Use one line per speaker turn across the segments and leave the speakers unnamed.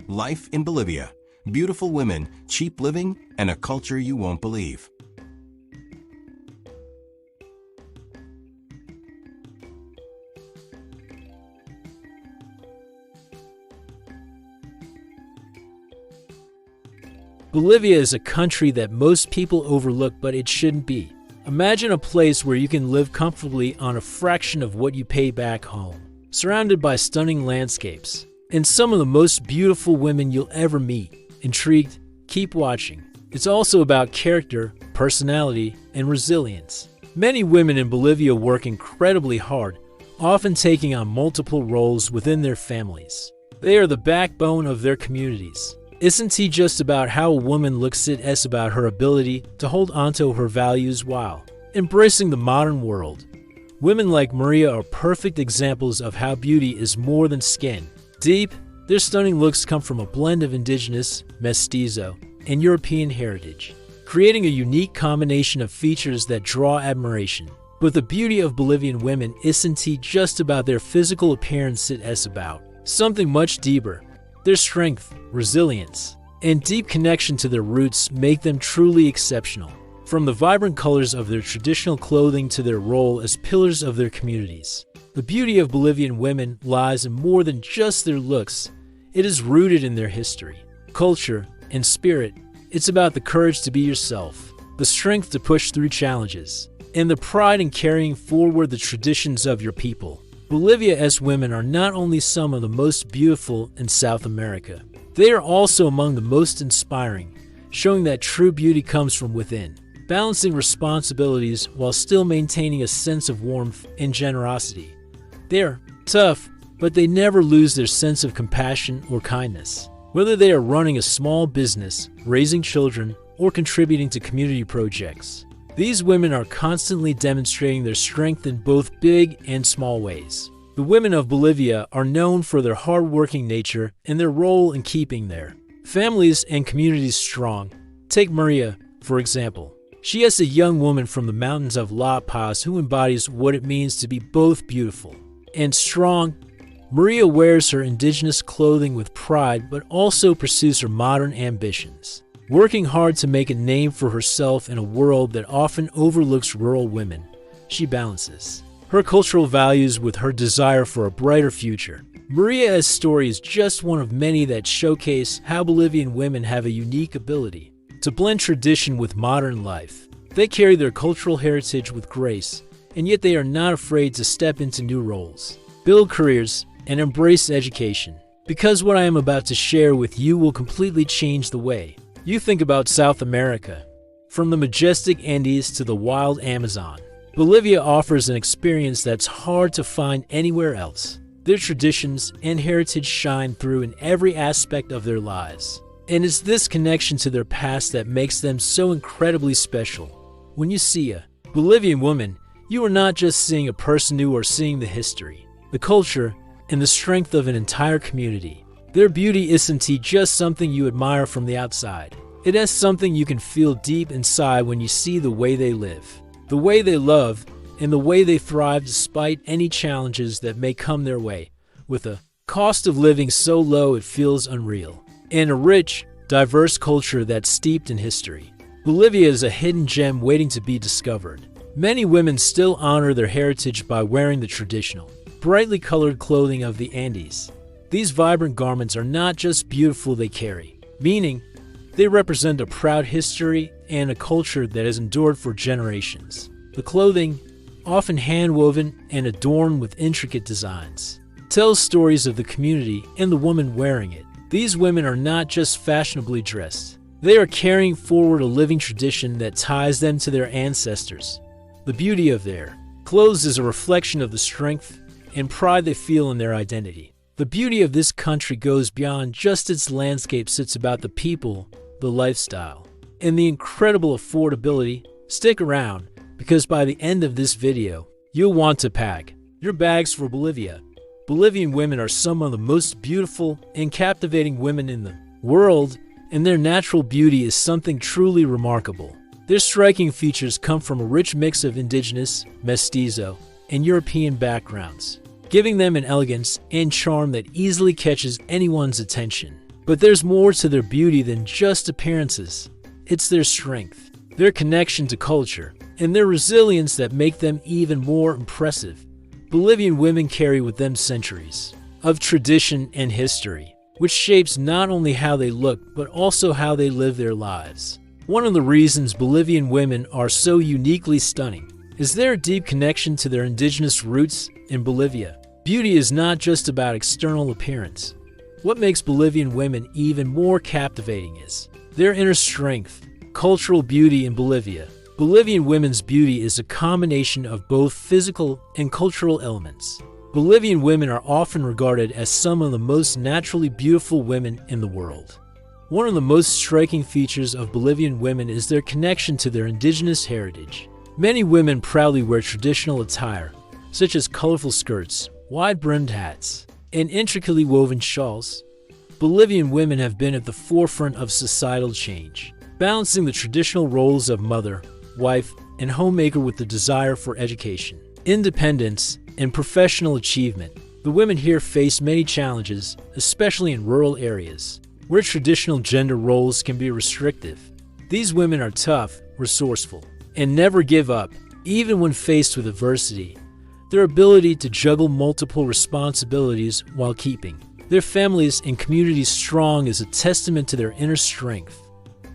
Life in Bolivia. Beautiful women, cheap living, and a culture you won't believe.
Bolivia is a country that most people overlook, but it shouldn't be. Imagine a place where you can live comfortably on a fraction of what you pay back home, surrounded by stunning landscapes, and some of the most beautiful women you'll ever meet. Intrigued? Keep watching. It's also about character, personality, and resilience. Many women in Bolivia work incredibly hard, often taking on multiple roles within their families. They are the backbone of their communities. Isn't it just about how a woman looks? It's about her ability to hold onto her values while embracing the modern world. Women like Maria are perfect examples of how beauty is more than skin. Deep, their stunning looks come from a blend of indigenous, mestizo, and European heritage, creating a unique combination of features that draw admiration. But the beauty of Bolivian women isn't just about their physical appearance, it's about something much deeper. Their strength, resilience, and deep connection to their roots make them truly exceptional. From the vibrant colors of their traditional clothing to their role as pillars of their communities, the beauty of Bolivian women lies in more than just their looks. It is rooted in their history, culture, and spirit. It's about the courage to be yourself, the strength to push through challenges, and the pride in carrying forward the traditions of your people. Bolivia's women are not only some of the most beautiful in South America, they are also among the most inspiring, showing that true beauty comes from within, balancing responsibilities while still maintaining a sense of warmth and generosity. They are tough, but they never lose their sense of compassion or kindness. Whether they are running a small business, raising children, or contributing to community projects, these women are constantly demonstrating their strength in both big and small ways. The women of Bolivia are known for their hard-working nature and their role in keeping their families and communities strong. Take Maria, for example. She is a young woman from the mountains of La Paz who embodies what it means to be both beautiful and strong. Maria wears her indigenous clothing with pride, but also pursues her modern ambitions, working hard to make a name for herself in a world that often overlooks rural women. She balances her cultural values with her desire for a brighter future. Maria's story is just one of many that showcase how Bolivian women have a unique ability to blend tradition with modern life. They carry their cultural heritage with grace, and yet they are not afraid to step into new roles, build careers, and embrace education. Because what I am about to share with you will completely change the way you think about South America. From the majestic Andes to the wild Amazon, Bolivia offers an experience that's hard to find anywhere else. Their traditions and heritage shine through in every aspect of their lives. And it's this connection to their past that makes them so incredibly special. When you see a Bolivian woman, you are not just seeing a person, you are seeing the history, the culture, and the strength of an entire community. Their beauty isn't just something you admire from the outside. It is something you can feel deep inside when you see the way they live, the way they love, and the way they thrive despite any challenges that may come their way, with a cost of living so low it feels unreal, and a rich, diverse culture that's steeped in history. Bolivia is a hidden gem waiting to be discovered. Many women still honor their heritage by wearing the traditional, brightly colored clothing of the Andes. These vibrant garments are not just beautiful, they carry meaning. They represent a proud history and a culture that has endured for generations. The clothing, often hand-woven and adorned with intricate designs, tells stories of the community and the woman wearing it. These women are not just fashionably dressed. They are carrying forward a living tradition that ties them to their ancestors. The beauty of their clothes is a reflection of the strength and pride they feel in their identity. The beauty of this country goes beyond just its landscapes. It's about the people, the lifestyle, and the incredible affordability. Stick around, because by the end of this video, you'll want to pack your bags for Bolivia. Bolivian women are some of the most beautiful and captivating women in the world, and their natural beauty is something truly remarkable. Their striking features come from a rich mix of indigenous, mestizo, and European backgrounds, giving them an elegance and charm that easily catches anyone's attention. But there's more to their beauty than just appearances. It's their strength, their connection to culture, and their resilience that make them even more impressive. Bolivian women carry with them centuries of tradition and history, which shapes not only how they look, but also how they live their lives. One of the reasons Bolivian women are so uniquely stunning is their deep connection to their indigenous roots in Bolivia. Beauty is not just about external appearance. What makes Bolivian women even more captivating is their inner strength, cultural beauty in Bolivia. Bolivian women's beauty is a combination of both physical and cultural elements. Bolivian women are often regarded as some of the most naturally beautiful women in the world. One of the most striking features of Bolivian women is their connection to their indigenous heritage. Many women proudly wear traditional attire, such as colorful skirts, wide-brimmed hats, and intricately woven shawls. Bolivian women have been at the forefront of societal change, balancing the traditional roles of mother, wife, and homemaker with the desire for education, independence, and professional achievement. The women here face many challenges, especially in rural areas, where traditional gender roles can be restrictive. These women are tough, resourceful, and never give up, even when faced with adversity. Their ability to juggle multiple responsibilities while keeping their families and communities strong is a testament to their inner strength,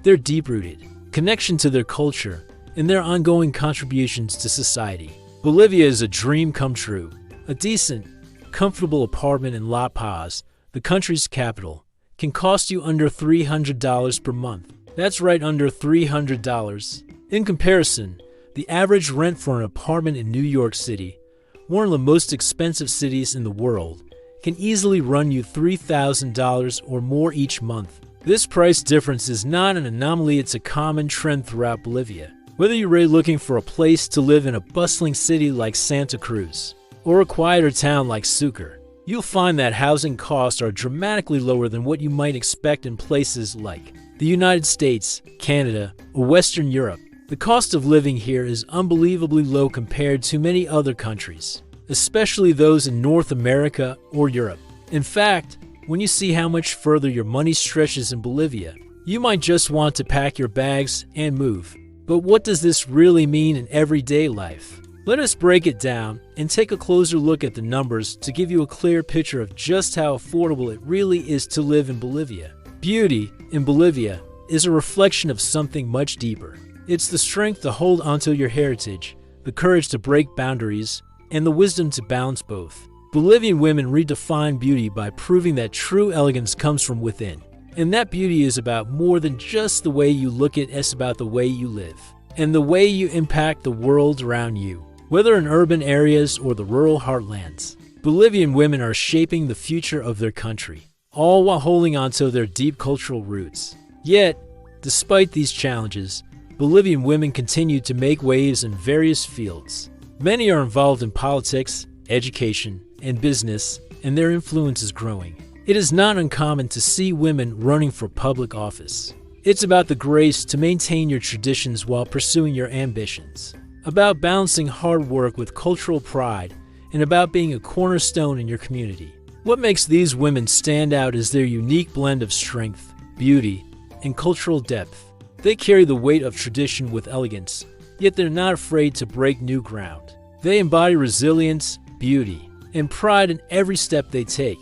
their deep-rooted connection to their culture, and their ongoing contributions to society. Bolivia is a dream come true. A decent, comfortable apartment in La Paz, the country's capital, can cost you under $300 per month. That's right, under $300. In comparison, the average rent for an apartment in New York City, one of the most expensive cities in the world, can easily run you $3,000 or more each month. This price difference is not an anomaly, it's a common trend throughout Bolivia. Whether you're really looking for a place to live in a bustling city like Santa Cruz, or a quieter town like Sucre, you'll find that housing costs are dramatically lower than what you might expect in places like the United States, Canada, or Western Europe. The cost of living here is unbelievably low compared to many other countries, especially those in North America or Europe. In fact, when you see how much further your money stretches in Bolivia, you might just want to pack your bags and move. But what does this really mean in everyday life? Let us break it down and take a closer look at the numbers to give you a clear picture of just how affordable it really is to live in Bolivia. Beauty in Bolivia is a reflection of something much deeper. It's the strength to hold onto your heritage, the courage to break boundaries, and the wisdom to balance both. Bolivian women redefine beauty by proving that true elegance comes from within. And that beauty is about more than just the way you look at it, it's about the way you live and the way you impact the world around you. Whether in urban areas or the rural heartlands, Bolivian women are shaping the future of their country, all while holding onto their deep cultural roots. Yet, despite these challenges, Bolivian women continue to make waves in various fields. Many are involved in politics, education, and business, and their influence is growing. It is not uncommon to see women running for public office. It's about the grace to maintain your traditions while pursuing your ambitions, about balancing hard work with cultural pride, and about being a cornerstone in your community. What makes these women stand out is their unique blend of strength, beauty, and cultural depth. They carry the weight of tradition with elegance, yet they're not afraid to break new ground. They embody resilience, beauty, and pride in every step they take,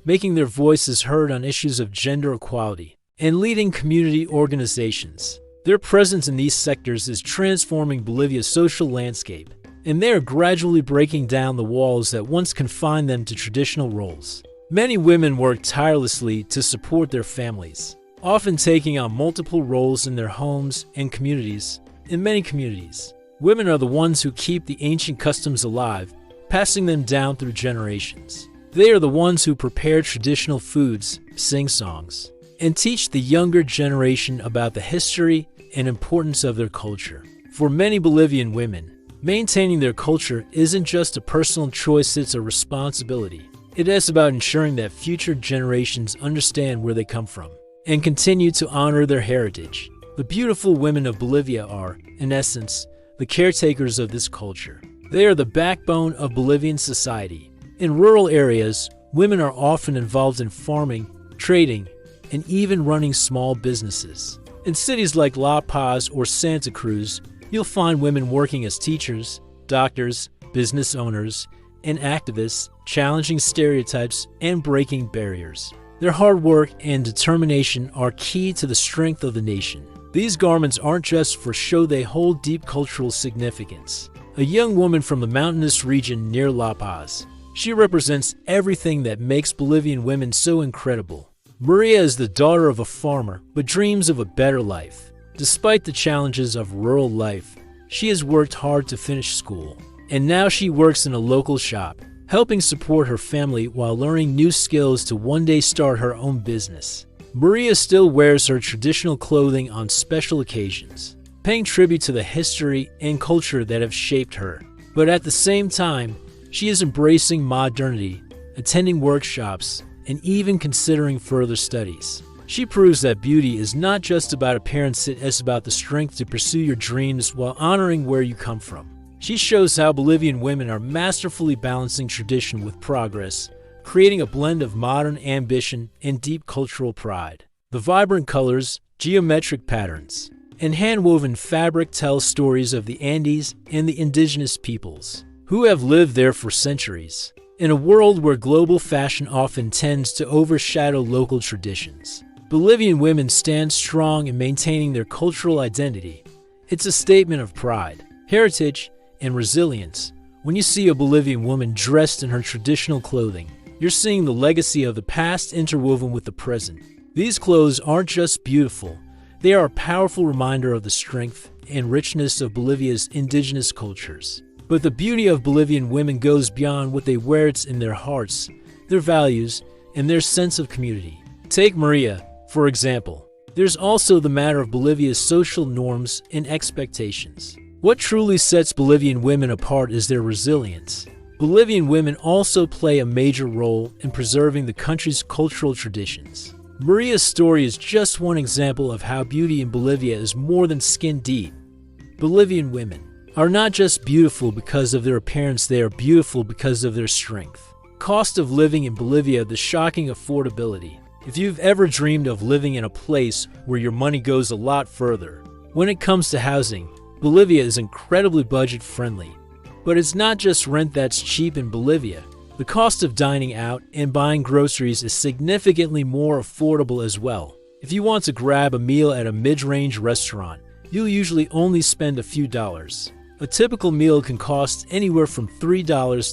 making their voices heard on issues of gender equality and leading community organizations. Their presence in these sectors is transforming Bolivia's social landscape, and they are gradually breaking down the walls that once confined them to traditional roles. Many women work tirelessly to support their families, often taking on multiple roles in their homes and communities. In many communities, women are the ones who keep the ancient customs alive, passing them down through generations. They are the ones who prepare traditional foods, sing songs, and teach the younger generation about the history and importance of their culture. For many Bolivian women, maintaining their culture isn't just a personal choice, it's a responsibility. It is about ensuring that future generations understand where they come from and continue to honor their heritage. The beautiful women of Bolivia are, in essence, the caretakers of this culture. They are the backbone of Bolivian society. In rural areas, women are often involved in farming, trading, and even running small businesses. In cities like La Paz or Santa Cruz, you'll find women working as teachers, doctors, business owners, and activists, challenging stereotypes and breaking barriers. Their hard work and determination are key to the strength of the nation. These garments aren't just for show, they hold deep cultural significance. A young woman from the mountainous region near La Paz. She represents everything that makes Bolivian women so incredible. Maria is the daughter of a farmer, but dreams of a better life. Despite the challenges of rural life, she has worked hard to finish school. And now she works in a local shop, helping support her family while learning new skills to one day start her own business. Maria still wears her traditional clothing on special occasions, paying tribute to the history and culture that have shaped her. But at the same time, she is embracing modernity, attending workshops, and even considering further studies. She proves that beauty is not just about appearance, it is about the strength to pursue your dreams while honoring where you come from. She shows how Bolivian women are masterfully balancing tradition with progress, creating a blend of modern ambition and deep cultural pride. The vibrant colors, geometric patterns, and hand-woven fabric tell stories of the Andes and the indigenous peoples, who have lived there for centuries. In a world where global fashion often tends to overshadow local traditions, Bolivian women stand strong in maintaining their cultural identity. It's a statement of pride, heritage, and resilience. When you see a Bolivian woman dressed in her traditional clothing, you're seeing the legacy of the past interwoven with the present. These clothes aren't just beautiful, they are a powerful reminder of the strength and richness of Bolivia's indigenous cultures. But the beauty of Bolivian women goes beyond what they wear. It's in their hearts, their values, and their sense of community. Take Maria, for example. There's also the matter of Bolivia's social norms and expectations. What truly sets Bolivian women apart is their resilience. Bolivian women also play a major role in preserving the country's cultural traditions. Maria's story is just one example of how beauty in Bolivia is more than skin deep. Bolivian women are not just beautiful because of their appearance, they are beautiful because of their strength. Cost of living in Bolivia, the shocking affordability. If you've ever dreamed of living in a place where your money goes a lot further, when it comes to housing, Bolivia is incredibly budget-friendly. But it's not just rent that's cheap in Bolivia. The cost of dining out and buying groceries is significantly more affordable as well. If you want to grab a meal at a mid-range restaurant, you'll usually only spend a few dollars. A typical meal can cost anywhere from $3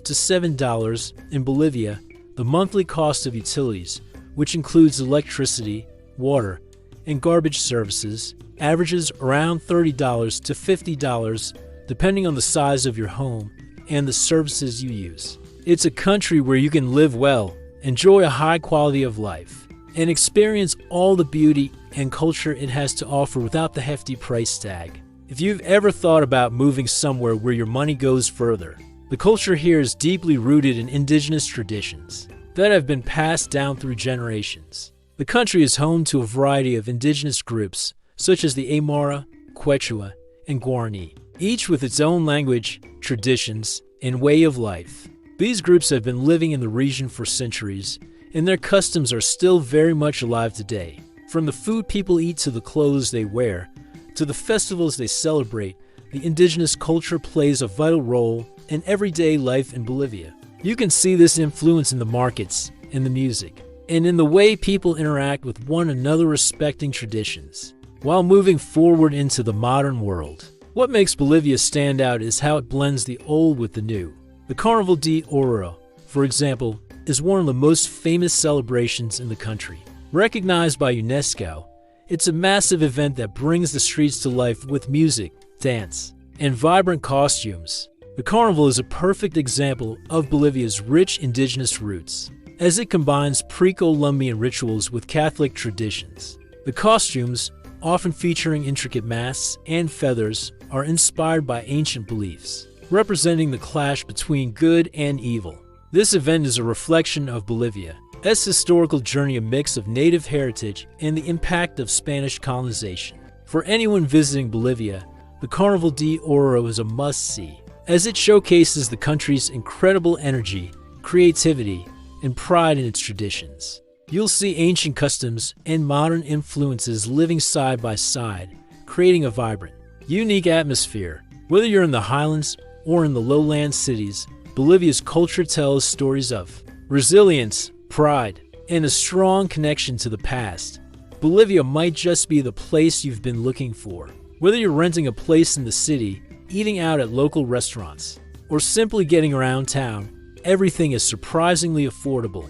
to $7 in Bolivia. The monthly cost of utilities, which includes electricity, water, and garbage services, averages around $30 to $50 depending on the size of your home and the services you use. It's a country where you can live well, enjoy a high quality of life, and experience all the beauty and culture it has to offer without the hefty price tag. If you've ever thought about moving somewhere where your money goes further, the culture here is deeply rooted in indigenous traditions that have been passed down through generations. The country is home to a variety of indigenous groups, such as the Aymara, Quechua, and Guarani, each with its own language, traditions, and way of life. These groups have been living in the region for centuries, and their customs are still very much alive today. From the food people eat to the clothes they wear, to the festivals they celebrate, the indigenous culture plays a vital role in everyday life in Bolivia. You can see this influence in the markets, in the music, and in the way people interact with one another, respecting traditions, while moving forward into the modern world. What makes Bolivia stand out is how it blends the old with the new. The Carnaval de Oro, for example, is one of the most famous celebrations in the country. Recognized by UNESCO, it's a massive event that brings the streets to life with music, dance, and vibrant costumes. The carnival is a perfect example of Bolivia's rich indigenous roots, as it combines pre-Columbian rituals with Catholic traditions. The costumes, often featuring intricate masks and feathers, are inspired by ancient beliefs, representing the clash between good and evil. This event is a reflection of Bolivia's historical journey, a mix of native heritage and the impact of Spanish colonization. For anyone visiting Bolivia, the Carnaval de Oro is a must-see, as it showcases the country's incredible energy, creativity, and pride in its traditions. You'll see ancient customs and modern influences living side by side, creating a vibrant, unique atmosphere. Whether you're in the highlands or in the lowland cities, Bolivia's culture tells stories of resilience, pride, and a strong connection to the past. Bolivia might just be the place you've been looking for. Whether you're renting a place in the city, eating out at local restaurants, or simply getting around town, everything is surprisingly affordable.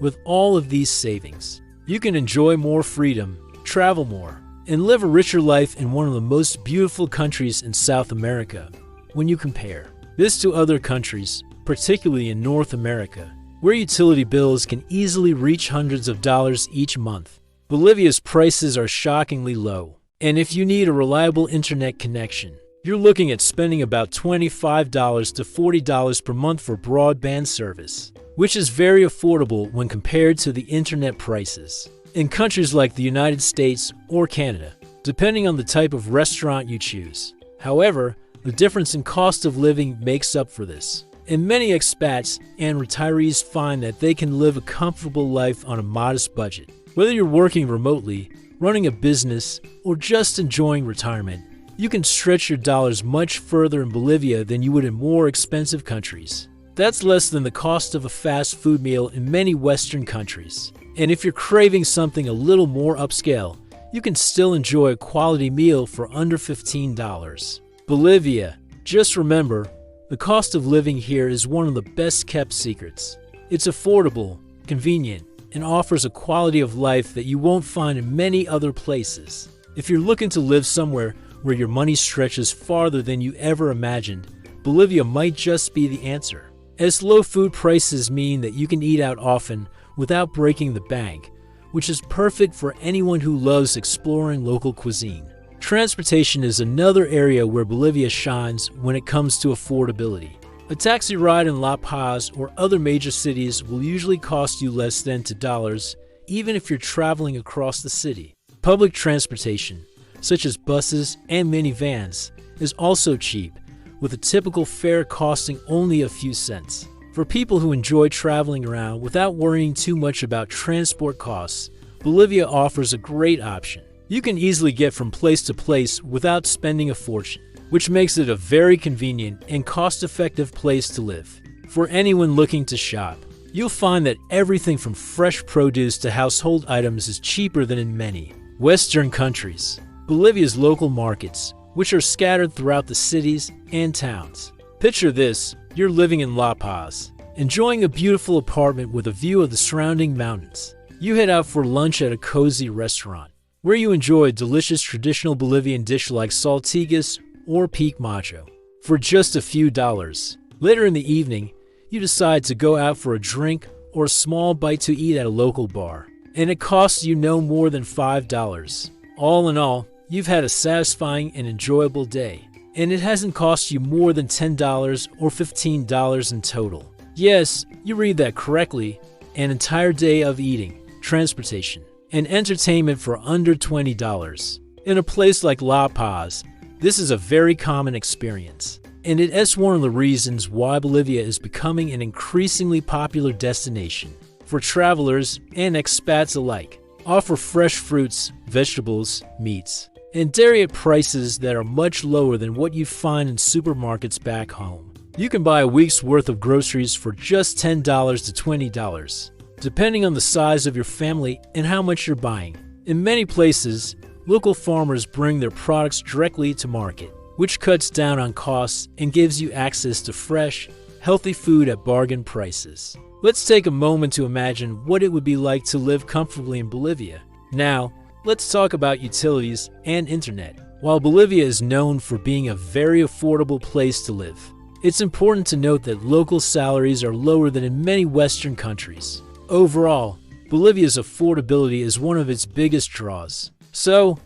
With all of these savings, you can enjoy more freedom, travel more, and live a richer life in one of the most beautiful countries in South America. When you compare this to other countries, particularly in North America, where utility bills can easily reach hundreds of dollars each month, Bolivia's prices are shockingly low. And if you need a reliable internet connection, you're looking at spending about $25 to $40 per month for broadband service, which is very affordable when compared to the internet prices in countries like the United States or Canada, depending on the type of restaurant you choose. However, the difference in cost of living makes up for this, and many expats and retirees find that they can live a comfortable life on a modest budget. Whether you're working remotely, running a business, or just enjoying retirement, you can stretch your dollars much further in Bolivia than you would in more expensive countries. That's less than the cost of a fast food meal in many Western countries. And if you're craving something a little more upscale, you can still enjoy a quality meal for under $15. Bolivia. Just remember, the cost of living here is one of the best kept secrets. It's affordable, convenient, and offers a quality of life that you won't find in many other places. If you're looking to live somewhere where your money stretches farther than you ever imagined, Bolivia might just be the answer. As low food prices mean that you can eat out often without breaking the bank, which is perfect for anyone who loves exploring local cuisine. Transportation is another area where Bolivia shines when it comes to affordability. A taxi ride in La Paz or other major cities will usually cost you less than $2, even if you're traveling across the city. Public transportation, such as buses and minivans, is also cheap, with a typical fare costing only a few cents. For people who enjoy traveling around without worrying too much about transport costs, Bolivia offers a great option. You can easily get from place to place without spending a fortune, which makes it a very convenient and cost-effective place to live. For anyone looking to shop, you'll find that everything from fresh produce to household items is cheaper than in many Western countries. Bolivia's local markets, which are scattered throughout the cities and towns. Picture this: you're living in La Paz, enjoying a beautiful apartment with a view of the surrounding mountains. You head out for lunch at a cozy restaurant, where you enjoy a delicious traditional Bolivian dish like saltigas or pique macho for just a few dollars. Later in the evening, you decide to go out for a drink or a small bite to eat at a local bar, and it costs you no more than $5. All in all, you've had a satisfying and enjoyable day, and it hasn't cost you more than $10 or $15 in total. Yes, you read that correctly, an entire day of eating, transportation, and entertainment for under $20. In a place like La Paz, this is a very common experience, and it is one of the reasons why Bolivia is becoming an increasingly popular destination for travelers and expats alike. Offer fresh fruits, vegetables, meats, and dairy at prices that are much lower than what you find in supermarkets back home. You can buy a week's worth of groceries for just $10 to $20, depending on the size of your family and how much you're buying. In many places, local farmers bring their products directly to market, which cuts down on costs and gives you access to fresh, healthy food at bargain prices. Let's take a moment to imagine what it would be like to live comfortably in Bolivia. Now, let's talk about utilities and internet. While Bolivia is known for being a very affordable place to live, it's important to note that local salaries are lower than in many Western countries. Overall, Bolivia's affordability is one of its biggest draws. So,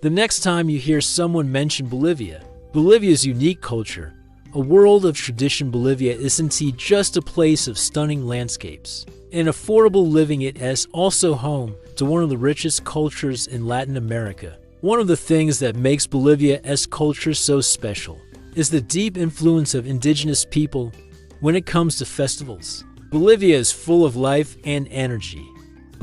the next time you hear someone mention Bolivia's unique culture, a world of tradition, Bolivia isn't just a place of stunning landscapes and affordable living. It is also home to one of the richest cultures in Latin America. One of the things that makes Bolivia's culture so special is the deep influence of indigenous people when it comes to festivals. Bolivia is full of life and energy,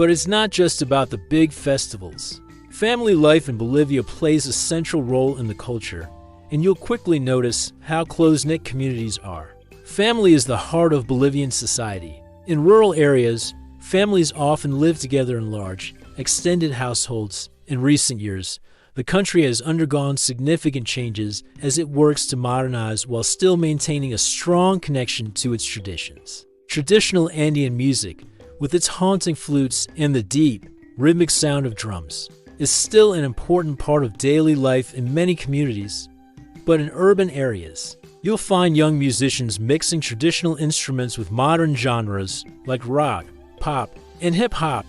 But it's not just about the big festivals. Family life in Bolivia plays a central role in the culture, and you'll quickly notice how close-knit communities are. Family is the heart of Bolivian society. In rural areas, families often live together in large, extended households. In recent years, the country has undergone significant changes as it works to modernize while still maintaining a strong connection to its traditions. Traditional Andean music, with its haunting flutes and the deep, rhythmic sound of drums, is still an important part of daily life in many communities. But in urban areas, you'll find young musicians mixing traditional instruments with modern genres like rock, pop, and hip-hop.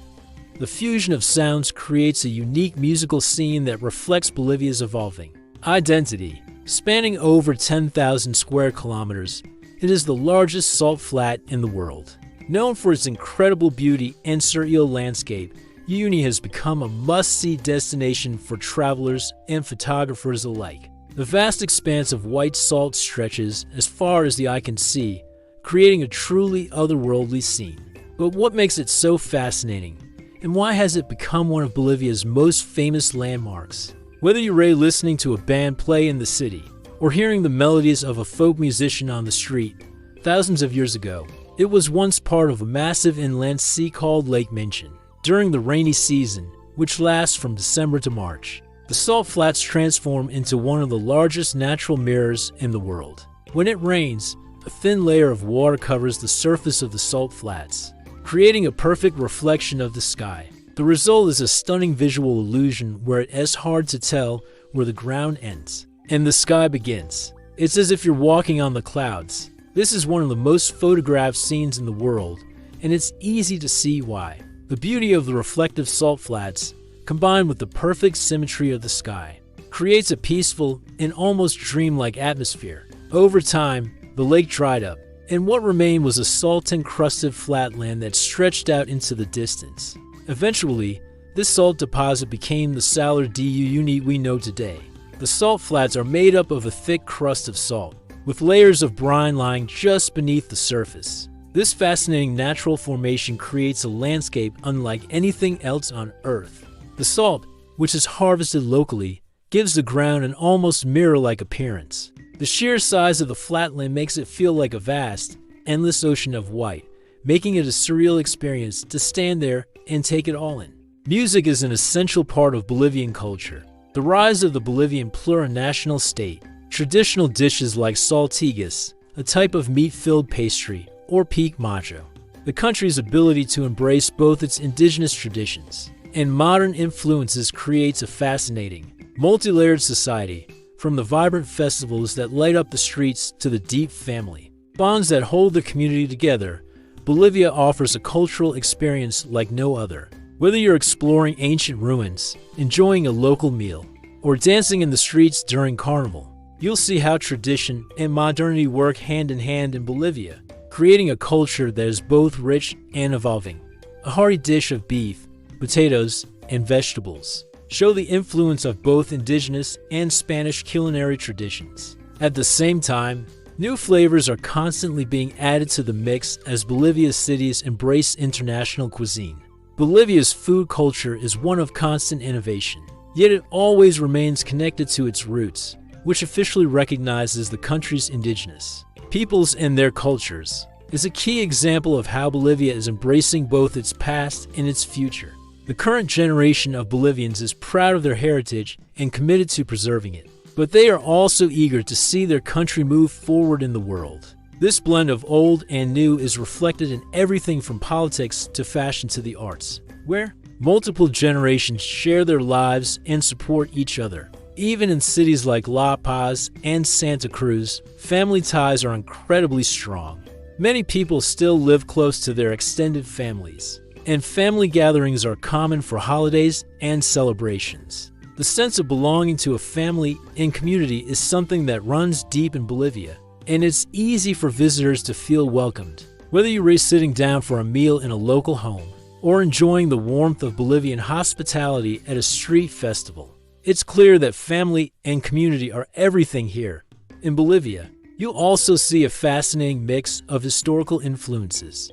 The fusion of sounds creates a unique musical scene that reflects Bolivia's evolving identity. Spanning over 10,000 square kilometers, it is the largest salt flat in the world. Known for its incredible beauty and surreal landscape, Uyuni has become a must-see destination for travelers and photographers alike. The vast expanse of white salt stretches as far as the eye can see, creating a truly otherworldly scene. But what makes it so fascinating? And why has it become one of Bolivia's most famous landmarks? Whether you're listening to a band play in the city, or hearing the melodies of a folk musician on the street, thousands of years ago, it was once part of a massive inland sea called Lake Minchin. During the rainy season, which lasts from December to March, the salt flats transform into one of the largest natural mirrors in the world. When it rains, a thin layer of water covers the surface of the salt flats, creating a perfect reflection of the sky. The result is a stunning visual illusion where it is hard to tell where the ground ends and the sky begins. It's as if you're walking on the clouds. This is one of the most photographed scenes in the world, and it's easy to see why. The beauty of the reflective salt flats, combined with the perfect symmetry of the sky, creates a peaceful and almost dreamlike atmosphere. Over time, the lake dried up, and what remained was a salt-encrusted flatland that stretched out into the distance. Eventually, this salt deposit became the Salar de Uyuni we know today. The salt flats are made up of a thick crust of salt, with layers of brine lying just beneath the surface. This fascinating natural formation creates a landscape unlike anything else on Earth. The salt, which is harvested locally, gives the ground an almost mirror-like appearance. The sheer size of the flatland makes it feel like a vast, endless ocean of white, making it a surreal experience to stand there and take it all in. Music is an essential part of Bolivian culture. The rise of the Bolivian plurinational state, traditional dishes like saltigas, a type of meat-filled pastry, or pique macho. The country's ability to embrace both its indigenous traditions and modern influences creates a fascinating, multi-layered society, from the vibrant festivals that light up the streets to the deep family bonds that hold the community together. Bolivia offers a cultural experience like no other. Whether you're exploring ancient ruins, enjoying a local meal, or dancing in the streets during Carnival, you'll see how tradition and modernity work hand in hand in Bolivia, creating a culture that is both rich and evolving. A hearty dish of beef, potatoes, and vegetables show the influence of both indigenous and Spanish culinary traditions. At the same time, new flavors are constantly being added to the mix as Bolivia's cities embrace international cuisine. Bolivia's food culture is one of constant innovation, yet it always remains connected to its roots, which officially recognizes the country's indigenous peoples and their cultures. Is a key example of how Bolivia is embracing both its past and its future. The current generation of Bolivians is proud of their heritage and committed to preserving it, but they are also eager to see their country move forward in the world. This blend of old and new is reflected in everything from politics to fashion to the arts, where multiple generations share their lives and support each other. Even in cities like La Paz and Santa Cruz, family ties are incredibly strong. Many people still live close to their extended families, and family gatherings are common for holidays and celebrations. The sense of belonging to a family and community is something that runs deep in Bolivia, and it's easy for visitors to feel welcomed. Whether you're sitting down for a meal in a local home or enjoying the warmth of Bolivian hospitality at a street festival, it's clear that family and community are everything here. In Bolivia, you'll also see a fascinating mix of historical influences.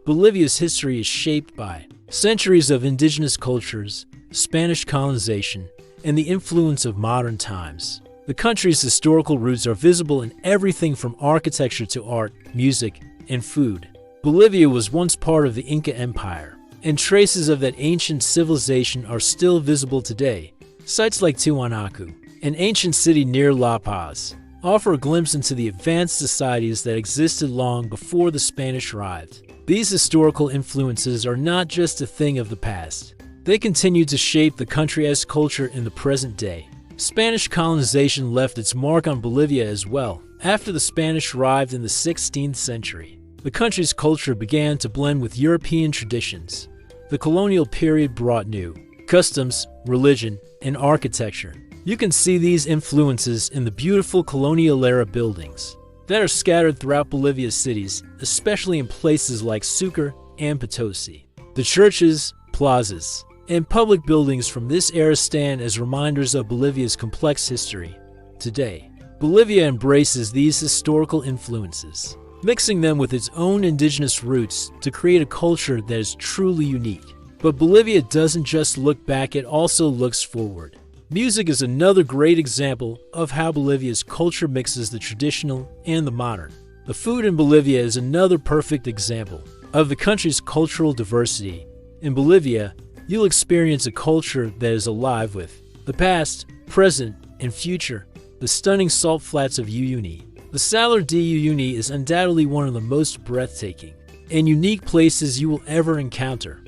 Bolivia's history is shaped by centuries of indigenous cultures, Spanish colonization, and the influence of modern times. The country's historical roots are visible in everything from architecture to art, music, and food. Bolivia was once part of the Inca Empire, and traces of that ancient civilization are still visible today. Sites like Tiwanaku, an ancient city near La Paz, offer a glimpse into the advanced societies that existed long before the Spanish arrived. These historical influences are not just a thing of the past. They continue to shape the country's culture in the present day. Spanish colonization left its mark on Bolivia as well. After the Spanish arrived in the 16th century, the country's culture began to blend with European traditions. The colonial period brought new customs, religion, and architecture. You can see these influences in the beautiful colonial-era buildings that are scattered throughout Bolivia's cities, especially in places like Sucre and Potosi. The churches, plazas, and public buildings from this era stand as reminders of Bolivia's complex history. Today, Bolivia embraces these historical influences, mixing them with its own indigenous roots to create a culture that is truly unique. But Bolivia doesn't just look back, it also looks forward. Music is another great example of how Bolivia's culture mixes the traditional and the modern. The food in Bolivia is another perfect example of the country's cultural diversity. In Bolivia, you'll experience a culture that is alive with the past, present, and future. The stunning salt flats of Uyuni. The Salar de Uyuni is undoubtedly one of the most breathtaking and unique places you will ever encounter.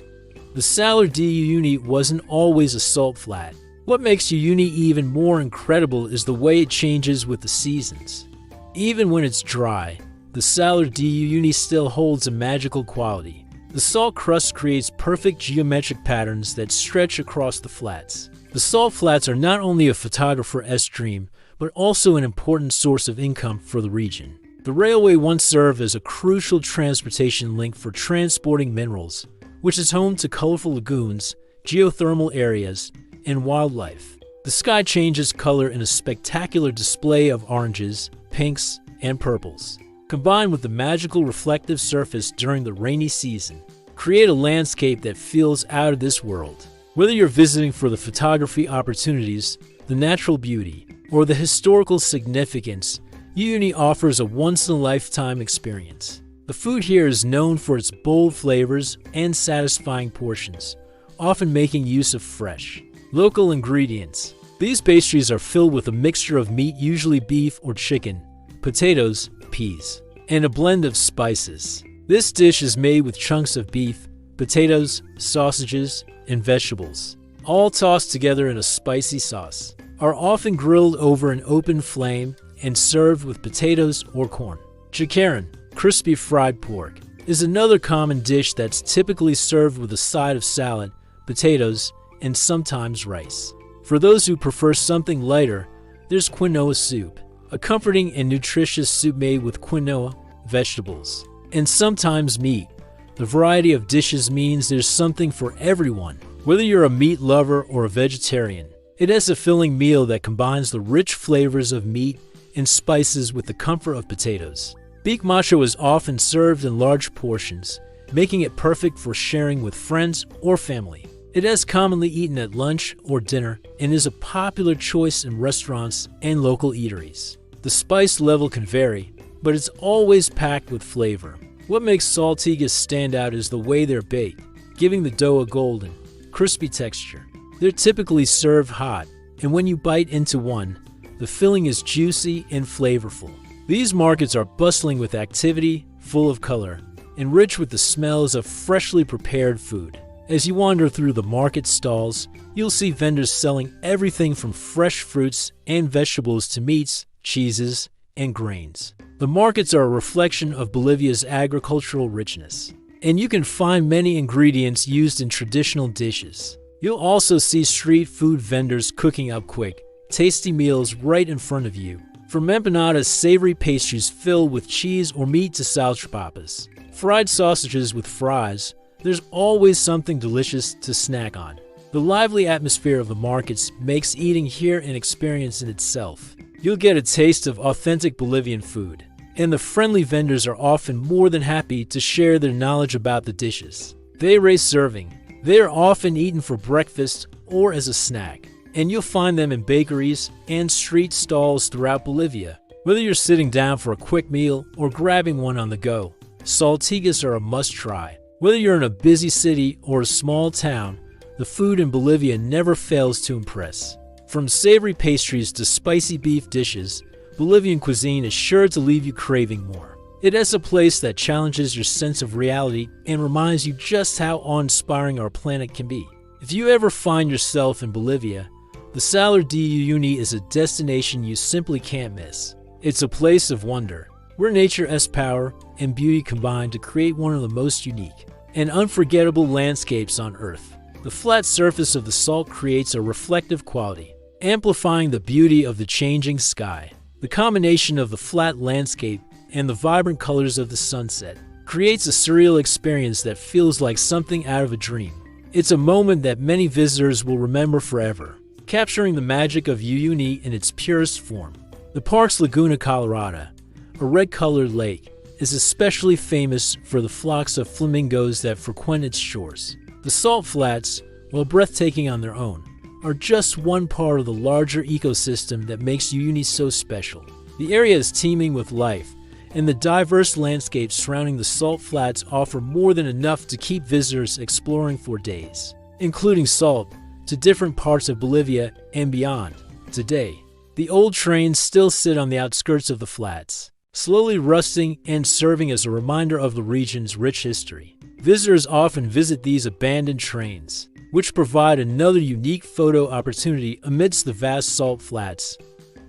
The Salar de Uyuni wasn't always a salt flat. What makes Uyuni even more incredible is the way it changes with the seasons. Even when it's dry, the Salar de Uyuni still holds a magical quality. The salt crust creates perfect geometric patterns that stretch across the flats. The salt flats are not only a photographer's dream, but also an important source of income for the region. The railway once served as a crucial transportation link for transporting minerals, which is home to colorful lagoons, geothermal areas, and wildlife. The sky changes color in a spectacular display of oranges, pinks, and purples, combined with the magical reflective surface during the rainy season, create a landscape that feels out of this world. Whether you're visiting for the photography opportunities, the natural beauty, or the historical significance, Uyuni offers a once-in-a-lifetime experience. The food here is known for its bold flavors and satisfying portions, often making use of fresh, local ingredients. These pastries are filled with a mixture of meat, usually beef or chicken, potatoes, peas, and a blend of spices. This dish is made with chunks of beef, potatoes, sausages, and vegetables, all tossed together in a spicy sauce, are often grilled over an open flame and served with potatoes or corn. Chicharon, crispy fried pork, is another common dish that's typically served with a side of salad, potatoes, and sometimes rice. For those who prefer something lighter, there's quinoa soup, a comforting and nutritious soup made with quinoa, vegetables, and sometimes meat. The variety of dishes means there's something for everyone. Whether you're a meat lover or a vegetarian, it is a filling meal that combines the rich flavors of meat and spices with the comfort of potatoes. Beef macho is often served in large portions, making it perfect for sharing with friends or family. It is commonly eaten at lunch or dinner and is a popular choice in restaurants and local eateries. The spice level can vary, but it's always packed with flavor. What makes saltigas stand out is the way they're baked, giving the dough a golden, crispy texture. They're typically served hot, and when you bite into one, the filling is juicy and flavorful. These markets are bustling with activity, full of color, and rich with the smells of freshly prepared food. As you wander through the market stalls, you'll see vendors selling everything from fresh fruits and vegetables to meats, cheeses, and grains. The markets are a reflection of Bolivia's agricultural richness, and you can find many ingredients used in traditional dishes. You'll also see street food vendors cooking up quick, tasty meals right in front of you. From empanadas, savory pastries filled with cheese or meat to salchipapas, fried sausages with fries, there's always something delicious to snack on. The lively atmosphere of the markets makes eating here an experience in itself. You'll get a taste of authentic Bolivian food, and the friendly vendors are often more than happy to share their knowledge about the dishes. They raise serving. They are often eaten for breakfast or as a snack, and you'll find them in bakeries and street stalls throughout Bolivia. Whether you're sitting down for a quick meal or grabbing one on the go, saltigas are a must-try. Whether you're in a busy city or a small town, the food in Bolivia never fails to impress. From savory pastries to spicy beef dishes, Bolivian cuisine is sure to leave you craving more. It is a place that challenges your sense of reality and reminds you just how awe-inspiring our planet can be. If you ever find yourself in Bolivia, the Salar de Uyuni is a destination you simply can't miss. It's a place of wonder, where nature has power and beauty combine to create one of the most unique and unforgettable landscapes on Earth. The flat surface of the salt creates a reflective quality, amplifying the beauty of the changing sky. The combination of the flat landscape and the vibrant colors of the sunset creates a surreal experience that feels like something out of a dream. It's a moment that many visitors will remember forever, capturing the magic of Uyuni in its purest form. The park's Laguna Colorada, a red-colored lake, is especially famous for the flocks of flamingos that frequent its shores. The salt flats, while breathtaking on their own, are just one part of the larger ecosystem that makes Uyuni so special. The area is teeming with life, and the diverse landscapes surrounding the salt flats offer more than enough to keep visitors exploring for days, including salt to different parts of Bolivia and beyond. Today, the old trains still sit on the outskirts of the flats, slowly rusting and serving as a reminder of the region's rich history. Visitors often visit these abandoned trains, which provide another unique photo opportunity amidst the vast salt flats.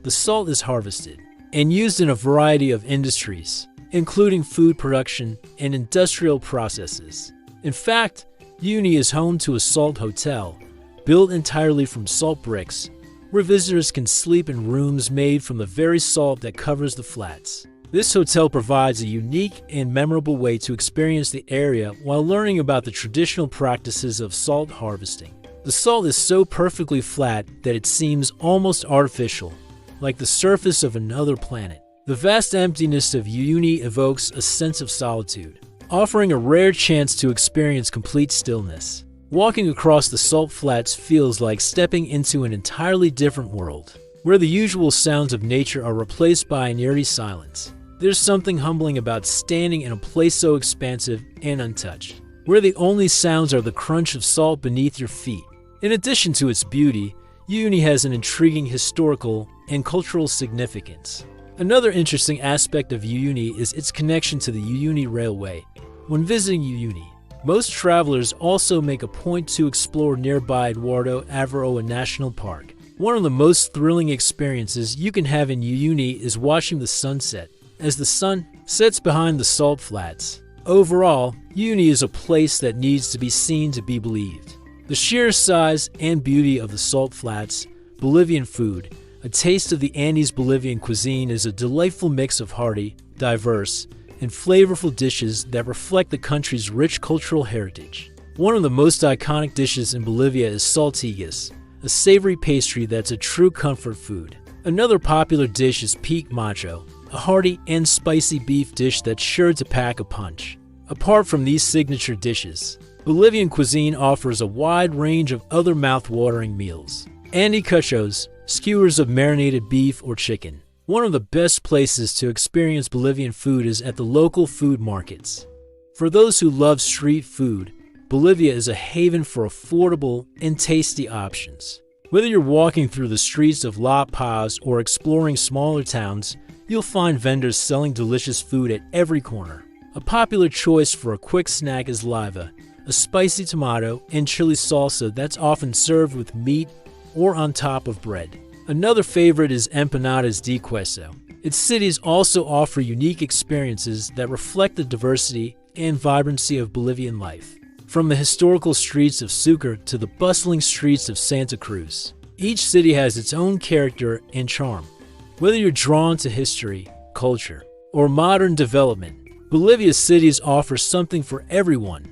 The salt is harvested and used in a variety of industries, including food production and industrial processes. In fact, Uyuni is home to a salt hotel, built entirely from salt bricks, where visitors can sleep in rooms made from the very salt that covers the flats. This hotel provides a unique and memorable way to experience the area while learning about the traditional practices of salt harvesting. The salt is so perfectly flat that it seems almost artificial, like the surface of another planet. The vast emptiness of Uyuni evokes a sense of solitude, offering a rare chance to experience complete stillness. Walking across the salt flats feels like stepping into an entirely different world, where the usual sounds of nature are replaced by an eerie silence. There's something humbling about standing in a place so expansive and untouched, where the only sounds are the crunch of salt beneath your feet. In addition to its beauty, Uyuni has an intriguing historical and cultural significance. Another interesting aspect of Uyuni is its connection to the Uyuni Railway. When visiting Uyuni, most travelers also make a point to explore nearby Eduardo Avaroa National Park. One of the most thrilling experiences you can have in Uyuni is watching the sunset, as the sun sets behind the salt flats. Overall, Uyuni is a place that needs to be seen to be believed. The sheer size and beauty of the salt flats, Bolivian food, a taste of the Andes Bolivian cuisine is a delightful mix of hearty, diverse, and flavorful dishes that reflect the country's rich cultural heritage. One of the most iconic dishes in Bolivia is saltigas, a savory pastry that's a true comfort food. Another popular dish is pique macho, a hearty and spicy beef dish that's sure to pack a punch. Apart from these signature dishes, Bolivian cuisine offers a wide range of other mouth-watering meals. Anticuchos, skewers of marinated beef or chicken. One of the best places to experience Bolivian food is at the local food markets. For those who love street food, Bolivia is a haven for affordable and tasty options. Whether you're walking through the streets of La Paz or exploring smaller towns, you'll find vendors selling delicious food at every corner. A popular choice for a quick snack is laiva, a spicy tomato and chili salsa that's often served with meat or on top of bread. Another favorite is empanadas de queso. Its cities also offer unique experiences that reflect the diversity and vibrancy of Bolivian life. From the historical streets of Sucre to the bustling streets of Santa Cruz, each city has its own character and charm. Whether you're drawn to history, culture, or modern development, Bolivia's cities offer something for everyone,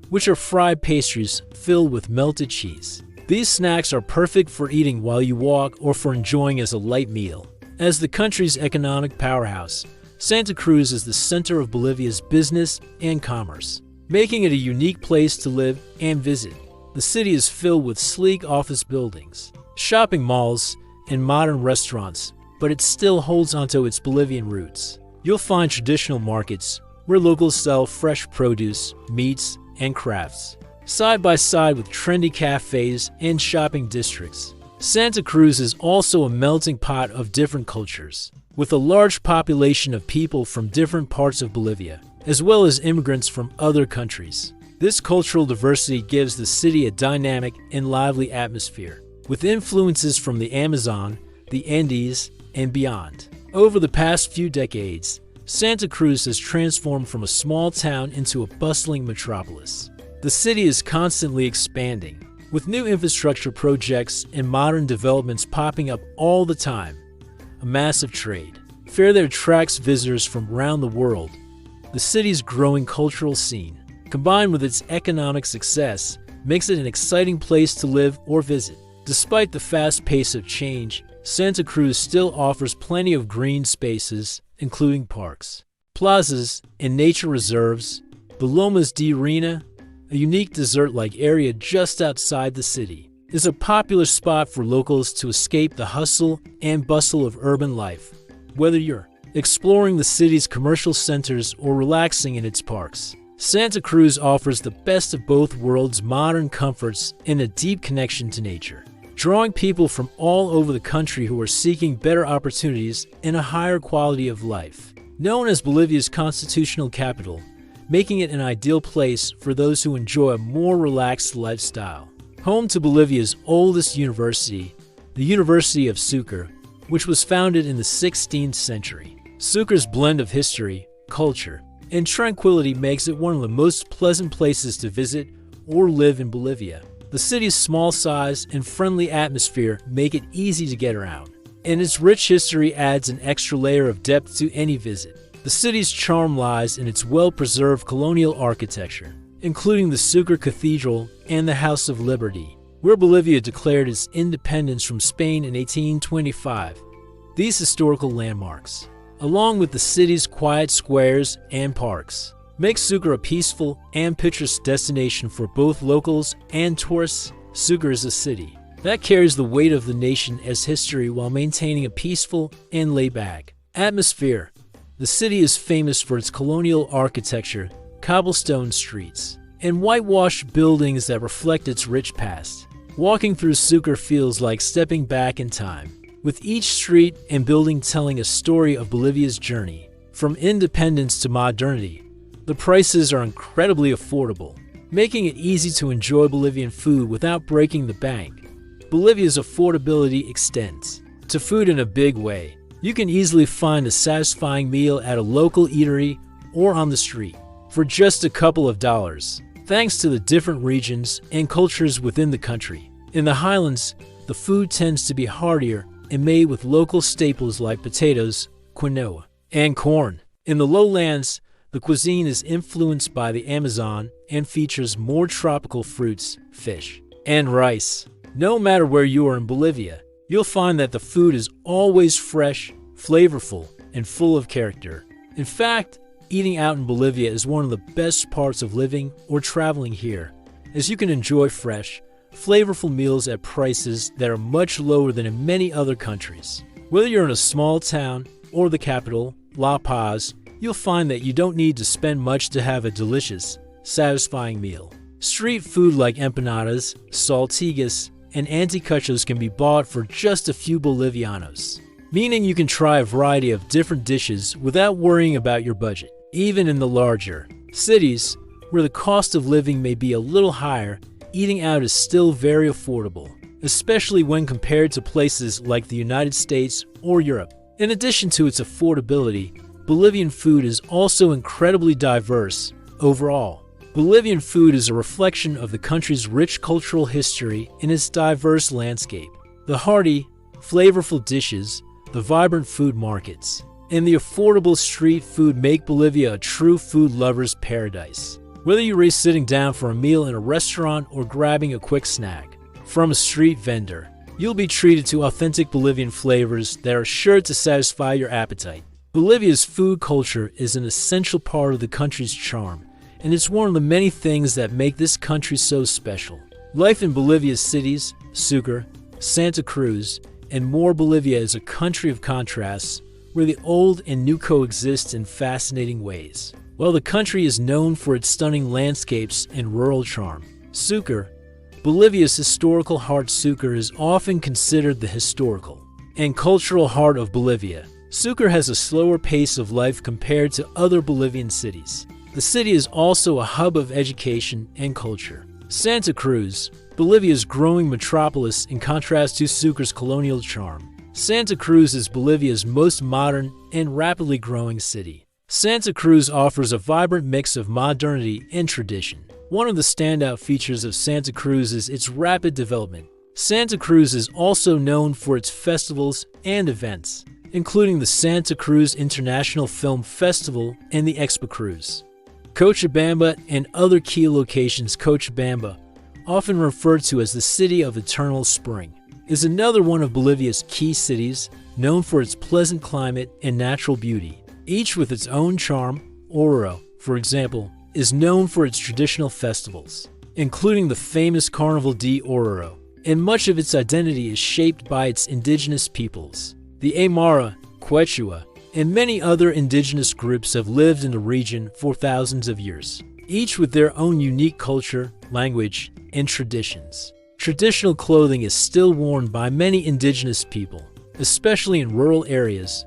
which are fried pastries filled with melted cheese. These snacks are perfect for eating while you walk or for enjoying as a light meal. As the country's economic powerhouse, Santa Cruz is the center of Bolivia's business and commerce, making it a unique place to live and visit. The city is filled with sleek office buildings, shopping malls, and modern restaurants, but it still holds onto its Bolivian roots. You'll find traditional markets where locals sell fresh produce, meats, and crafts, side by side with trendy cafes and shopping districts. Santa Cruz is also a melting pot of different cultures, with a large population of people from different parts of Bolivia, as well as immigrants from other countries. This cultural diversity gives the city a dynamic and lively atmosphere, with influences from the Amazon, the Andes, and beyond. Over the past few decades, Santa Cruz has transformed from a small town into a bustling metropolis. The city is constantly expanding, with new infrastructure projects and modern developments popping up all the time. A massive trade fair that attracts visitors from around the world. The city's growing cultural scene, combined with its economic success, makes it an exciting place to live or visit. Despite the fast pace of change, Santa Cruz still offers plenty of green spaces, including parks, plazas, and nature reserves. The Lomas de Arena, a unique desert-like area just outside the city, is a popular spot for locals to escape the hustle and bustle of urban life. Whether you're exploring the city's commercial centers or relaxing in its parks, Santa Cruz offers the best of both worlds: modern comforts and a deep connection to nature, drawing people from all over the country who are seeking better opportunities and a higher quality of life. Known as Bolivia's constitutional capital, making it an ideal place for those who enjoy a more relaxed lifestyle. Home to Bolivia's oldest university, the University of Sucre, which was founded in the 16th century. Sucre's blend of history, culture, and tranquility makes it one of the most pleasant places to visit or live in Bolivia. The city's small size and friendly atmosphere make it easy to get around, and its rich history adds an extra layer of depth to any visit. The city's charm lies in its well-preserved colonial architecture, including the Sucre Cathedral and the House of Liberty, where Bolivia declared its independence from Spain in 1825. These historical landmarks, along with the city's quiet squares and parks, make Sucre a peaceful and picturesque destination for both locals and tourists. Sucre is a city that carries the weight of the nation as history while maintaining a peaceful and laid-back atmosphere. The city is famous for its colonial architecture, cobblestone streets, and whitewashed buildings that reflect its rich past. Walking through Sucre feels like stepping back in time, with each street and building telling a story of Bolivia's journey from independence to modernity. The prices are incredibly affordable, making it easy to enjoy Bolivian food without breaking the bank. Bolivia's affordability extends to food in a big way. You can easily find a satisfying meal at a local eatery or on the street for just a couple of dollars, thanks to the different regions and cultures within the country. In the highlands, the food tends to be heartier and made with local staples like potatoes, quinoa, and corn. In the lowlands, the cuisine is influenced by the Amazon and features more tropical fruits, fish, and rice. No matter where you are in Bolivia, you'll find that the food is always fresh, flavorful, and full of character. In fact, eating out in Bolivia is one of the best parts of living or traveling here, as you can enjoy fresh, flavorful meals at prices that are much lower than in many other countries. Whether you're in a small town or the capital, La Paz, you'll find that you don't need to spend much to have a delicious, satisfying meal. Street food like empanadas, saltigas, and anticuchos can be bought for just a few bolivianos, meaning you can try a variety of different dishes without worrying about your budget. Even in the larger cities, where the cost of living may be a little higher, eating out is still very affordable, especially when compared to places like the United States or Europe. In addition to its affordability, Bolivian food is also incredibly diverse. Overall, Bolivian food is a reflection of the country's rich cultural history and its diverse landscape. The hearty, flavorful dishes, the vibrant food markets, and the affordable street food make Bolivia a true food lover's paradise. Whether you are sitting down for a meal in a restaurant or grabbing a quick snack from a street vendor, you'll be treated to authentic Bolivian flavors that are sure to satisfy your appetite. Bolivia's food culture is an essential part of the country's charm, and it's one of the many things that make this country so special. Life in Bolivia's cities, Sucre, Santa Cruz, and more. Bolivia is a country of contrasts, where the old and new coexist in fascinating ways. While the country is known for its stunning landscapes and rural charm, Sucre, Bolivia's historical heart. Sucre is often considered the historical and cultural heart of Bolivia. Sucre has a slower pace of life compared to other Bolivian cities. The city is also a hub of education and culture. Santa Cruz, Bolivia's growing metropolis, in contrast to Sucre's colonial charm. Santa Cruz is Bolivia's most modern and rapidly growing city. Santa Cruz offers a vibrant mix of modernity and tradition. One of the standout features of Santa Cruz is its rapid development. Santa Cruz is also known for its festivals and events, including the Santa Cruz International Film Festival and the Expat Cruise. Cochabamba and other key locations. Cochabamba, often referred to as the City of Eternal Spring, is another one of Bolivia's key cities, known for its pleasant climate and natural beauty, each with its own charm. Oruro, for example, is known for its traditional festivals, including the famous Carnaval de Oruro, and much of its identity is shaped by its indigenous peoples. The Aymara, Quechua, and many other indigenous groups have lived in the region for thousands of years, each with their own unique culture, language, and traditions. Traditional clothing is still worn by many indigenous people, especially in rural areas.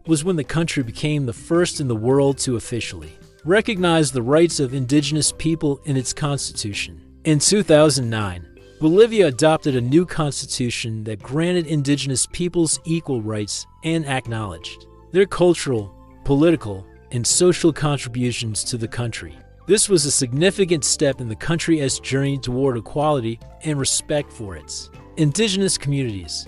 Was when the country became the first in the world to officially recognize the rights of indigenous people in its constitution. In 2009, Bolivia adopted a new constitution that granted indigenous peoples equal rights and acknowledged their cultural, political, and social contributions to the country. This was a significant step in the country's journey toward equality and respect for its indigenous communities.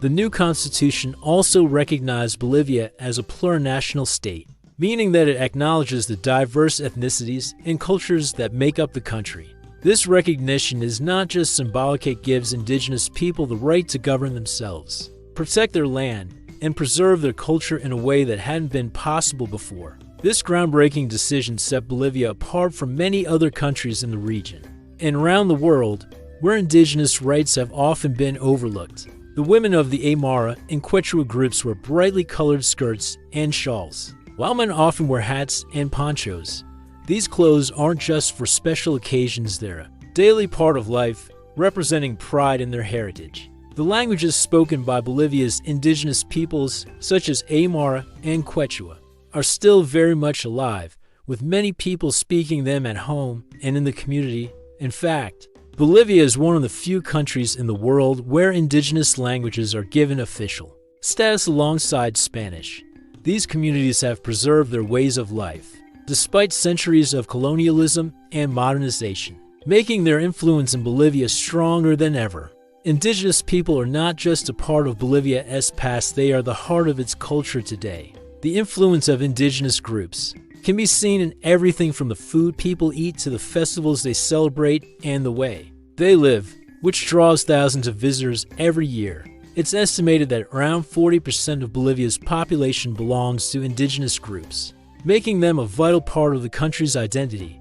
The new constitution also recognized Bolivia as a plurinational state, meaning that it acknowledges the diverse ethnicities and cultures that make up the country. This recognition is not just symbolic, it gives indigenous people the right to govern themselves, protect their land, and preserve their culture in a way that hadn't been possible before. This groundbreaking decision set Bolivia apart from many other countries in the region and around the world where indigenous rights have often been overlooked. The women of the Aymara and Quechua groups wear brightly colored skirts and shawls, while men often wear hats and ponchos. These clothes aren't just for special occasions, they're a daily part of life, representing pride in their heritage. The languages spoken by Bolivia's indigenous peoples, such as Aymara and Quechua, are still very much alive, with many people speaking them at home and in the community. In fact, Bolivia is one of the few countries in the world where indigenous languages are given official status alongside Spanish. These communities have preserved their ways of life, despite centuries of colonialism and modernization, making their influence in Bolivia stronger than ever. Indigenous people are not just a part of Bolivia's past, they are the heart of its culture today. The influence of indigenous groups can be seen in everything from the food people eat to the festivals they celebrate and the way they live, which draws thousands of visitors every year. It's estimated that around 40% of Bolivia's population belongs to indigenous groups, making them a vital part of the country's identity.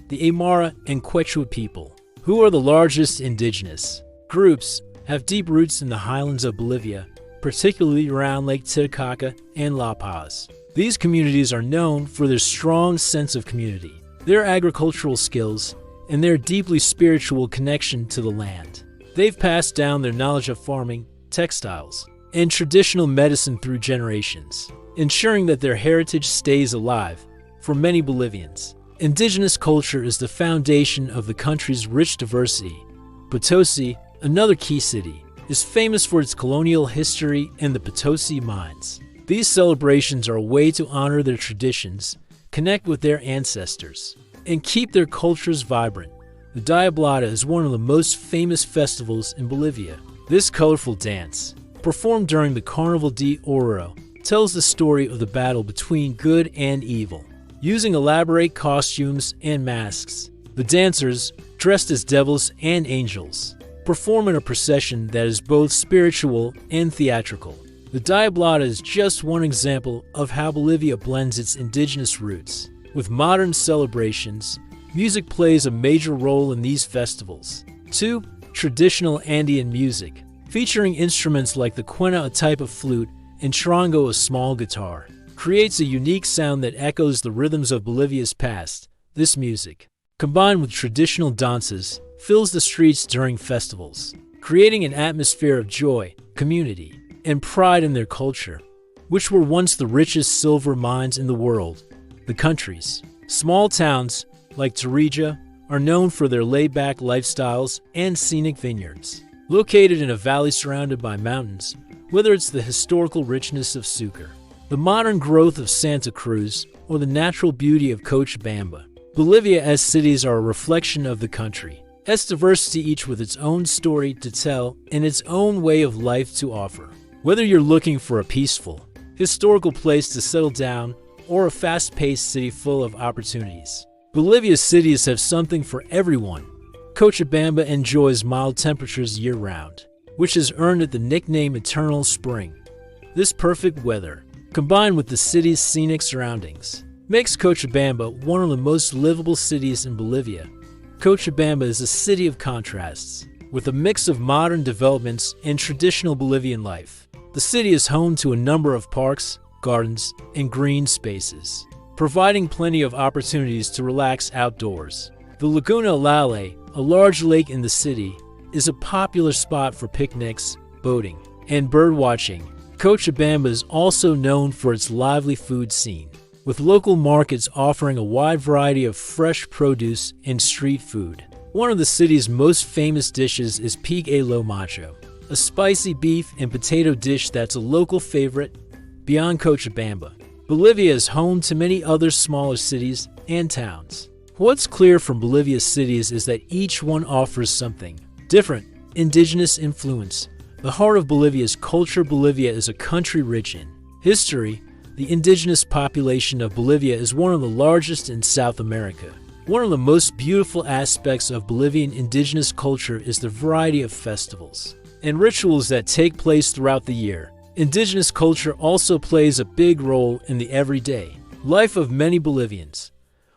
The Aymara and Quechua people, who are the largest indigenous groups, have deep roots in the highlands of Bolivia, particularly around Lake Titicaca and La Paz. These communities are known for their strong sense of community, their agricultural skills, and their deeply spiritual connection to the land. They've passed down their knowledge of farming, textiles, and traditional medicine through generations, ensuring that their heritage stays alive for many Bolivians. Indigenous culture is the foundation of the country's rich diversity. Potosi, another key city, is famous for its colonial history and the Potosi mines. These celebrations are a way to honor their traditions, connect with their ancestors, and keep their cultures vibrant. The Diablada is one of the most famous festivals in Bolivia. This colorful dance, performed during the Carnaval de Oruro, tells the story of the battle between good and evil. Using elaborate costumes and masks, the dancers, dressed as devils and angels, perform in a procession that is both spiritual and theatrical. The Diablada is just one example of how Bolivia blends its indigenous roots. With modern celebrations, music plays a major role in these festivals. 2. Traditional Andean music, featuring instruments like the quena, a type of flute, and charango, a small guitar, creates a unique sound that echoes the rhythms of Bolivia's past. This music, combined with traditional dances, fills the streets during festivals, creating an atmosphere of joy, community, and pride in their culture, which were once the richest silver mines in the world. The country's small towns, like Tarija, are known for their laid-back lifestyles and scenic vineyards. Located in a valley surrounded by mountains, whether it's the historical richness of Sucre, the modern growth of Santa Cruz, or the natural beauty of Cochabamba, Bolivia's cities are a reflection of the country's diversity, each with its own story to tell and its own way of life to offer. Whether you're looking for a peaceful, historical place to settle down or a fast-paced city full of opportunities, Bolivia's cities have something for everyone. Cochabamba enjoys mild temperatures year-round, which has earned it the nickname Eternal Spring. This perfect weather, combined with the city's scenic surroundings, makes Cochabamba one of the most livable cities in Bolivia. Cochabamba is a city of contrasts, with a mix of modern developments and traditional Bolivian life. The city is home to a number of parks, gardens, and green spaces, providing plenty of opportunities to relax outdoors. The Laguna Lale, a large lake in the city, is a popular spot for picnics, boating, and birdwatching. Cochabamba is also known for its lively food scene, with local markets offering a wide variety of fresh produce and street food. One of the city's most famous dishes is pique a lo macho, a spicy beef and potato dish that's a local favorite. Beyond Cochabamba, Bolivia is home to many other smaller cities and towns. What's clear from Bolivia's cities is that each one offers something different. Indigenous influence. The heart of Bolivia's culture. Bolivia is a country rich in history. The indigenous population of Bolivia is one of the largest in South America. One of the most beautiful aspects of Bolivian indigenous culture is the variety of festivals and rituals that take place throughout the year. Indigenous culture also plays a big role in the everyday life of many Bolivians,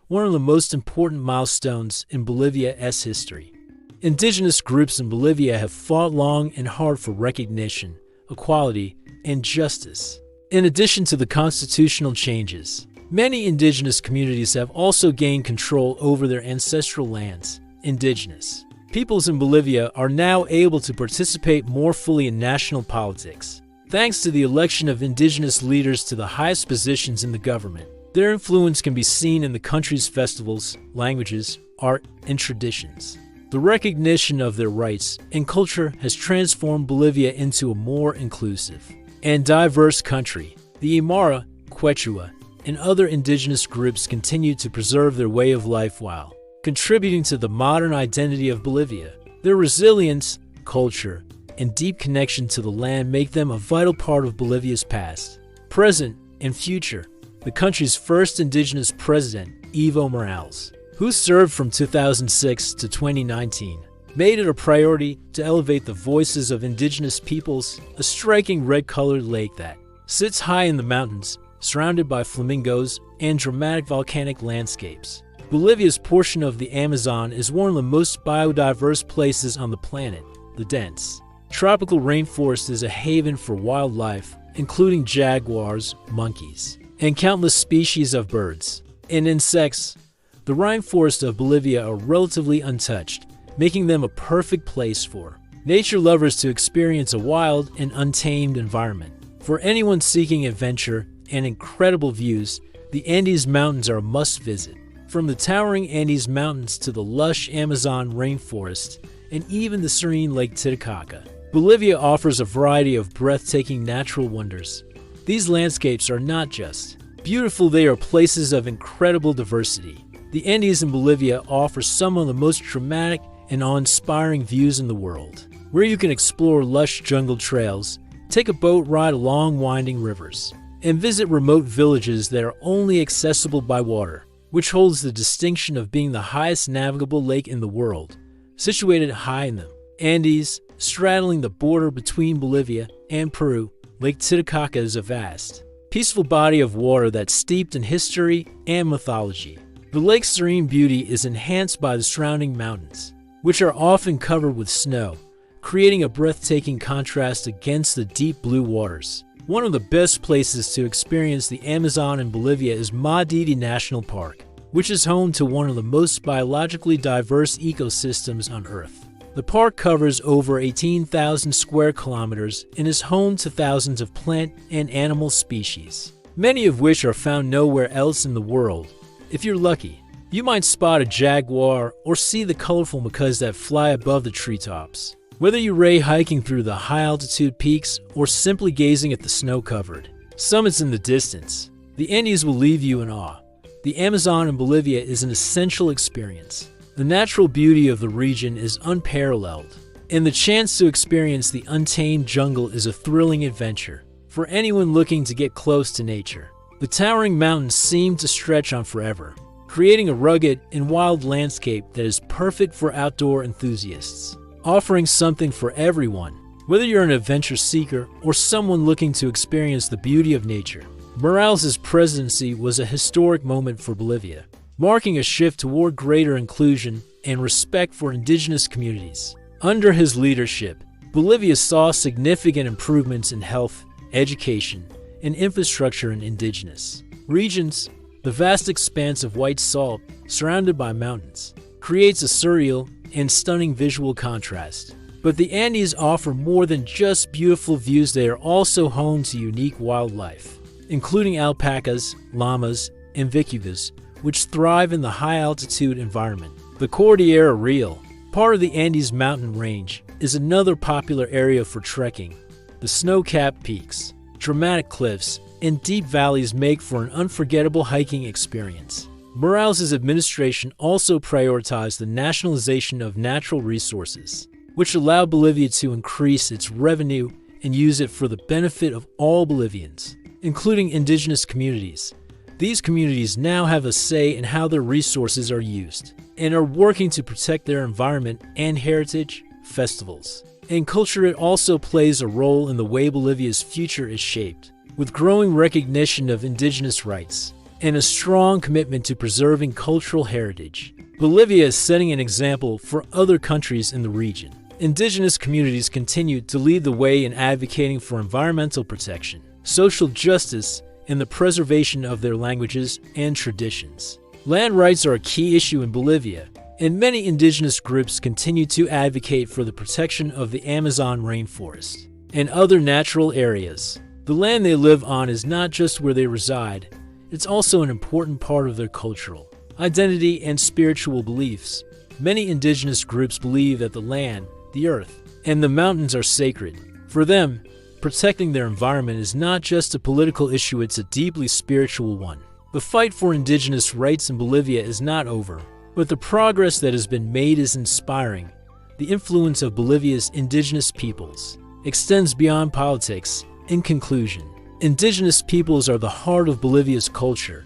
one of the most important milestones in Bolivia's history. Indigenous groups in Bolivia have fought long and hard for recognition, equality, and justice. In addition to the constitutional changes, many indigenous communities have also gained control over their ancestral lands. Indigenous peoples in Bolivia are now able to participate more fully in national politics, thanks to the election of indigenous leaders to the highest positions in the government. Their influence can be seen in the country's festivals, languages, art, and traditions. The recognition of their rights and culture has transformed Bolivia into a more inclusive and diverse country. The Aymara, Quechua, and other indigenous groups continue to preserve their way of life while contributing to the modern identity of Bolivia. Their resilience, culture, and deep connection to the land make them a vital part of Bolivia's past, present, and future. The country's first indigenous president, Evo Morales, who served from 2006 to 2019, made it a priority to elevate the voices of indigenous peoples. A striking red-colored lake that sits high in the mountains, surrounded by flamingos and dramatic volcanic landscapes. Bolivia's portion of the Amazon is one of the most biodiverse places on the planet. The dense tropical rainforest is a haven for wildlife, including jaguars, monkeys, and countless species of birds and insects. The rainforests of Bolivia are relatively untouched, making them a perfect place for nature lovers to experience a wild and untamed environment. For anyone seeking adventure and incredible views, the Andes Mountains are a must-visit. From the towering Andes Mountains to the lush Amazon rainforest and even the serene Lake Titicaca, Bolivia offers a variety of breathtaking natural wonders. These landscapes are not just beautiful, they are places of incredible diversity. The Andes in Bolivia offer some of the most dramatic and awe-inspiring views in the world, where you can explore lush jungle trails, take a boat ride along winding rivers, and visit remote villages that are only accessible by water, which holds the distinction of being the highest navigable lake in the world. Situated high in the Andes, straddling the border between Bolivia and Peru, Lake Titicaca is a vast, peaceful body of water that's steeped in history and mythology. The lake's serene beauty is enhanced by the surrounding mountains, which are often covered with snow, creating a breathtaking contrast against the deep blue waters. One of the best places to experience the Amazon in Bolivia is Madidi National Park, which is home to one of the most biologically diverse ecosystems on Earth. The park covers over 18,000 square kilometers and is home to thousands of plant and animal species, many of which are found nowhere else in the world. If you're lucky, you might spot a jaguar or see the colorful macaws that fly above the treetops. Whether you ray hiking through the high-altitude peaks or simply gazing at the snow-covered summits in the distance, the Andes will leave you in awe. The Amazon in Bolivia is an essential experience. The natural beauty of the region is unparalleled, and the chance to experience the untamed jungle is a thrilling adventure for anyone looking to get close to nature. The towering mountains seem to stretch on forever, creating a rugged and wild landscape that is perfect for outdoor enthusiasts, offering something for everyone. Whether you're an adventure seeker or someone looking to experience the beauty of nature, Morales' presidency was a historic moment for Bolivia, marking a shift toward greater inclusion and respect for indigenous communities. Under his leadership, Bolivia saw significant improvements in health, education, and infrastructure in indigenous regions. The vast expanse of white salt, surrounded by mountains, creates a surreal and stunning visual contrast. But the Andes offer more than just beautiful views. They are also home to unique wildlife, including alpacas, llamas, and vicuvas, which thrive in the high-altitude environment. The Cordillera Real, part of the Andes mountain range, is another popular area for trekking. The snow-capped peaks, dramatic cliffs, and deep valleys make for an unforgettable hiking experience. Morales' administration also prioritized the nationalization of natural resources, which allowed Bolivia to increase its revenue and use it for the benefit of all Bolivians, including indigenous communities. These communities now have a say in how their resources are used and are working to protect their environment and heritage. Festivals and culture. It also plays a role in the way Bolivia's future is shaped, with growing recognition of indigenous rights and a strong commitment to preserving cultural heritage. Bolivia is setting an example for other countries in the region. Indigenous communities continue to lead the way in advocating for environmental protection, social justice, and the preservation of their languages and traditions. Land rights are a key issue in Bolivia, and many indigenous groups continue to advocate for the protection of the Amazon rainforest and other natural areas. The land they live on is not just where they reside, it's also an important part of their cultural identity and spiritual beliefs. Many indigenous groups believe that the land, the earth, and the mountains are sacred. For them, protecting their environment is not just a political issue, it's a deeply spiritual one. The fight for indigenous rights in Bolivia is not over, but the progress that has been made is inspiring. The influence of Bolivia's indigenous peoples extends beyond politics. In conclusion, indigenous peoples are the heart of Bolivia's culture.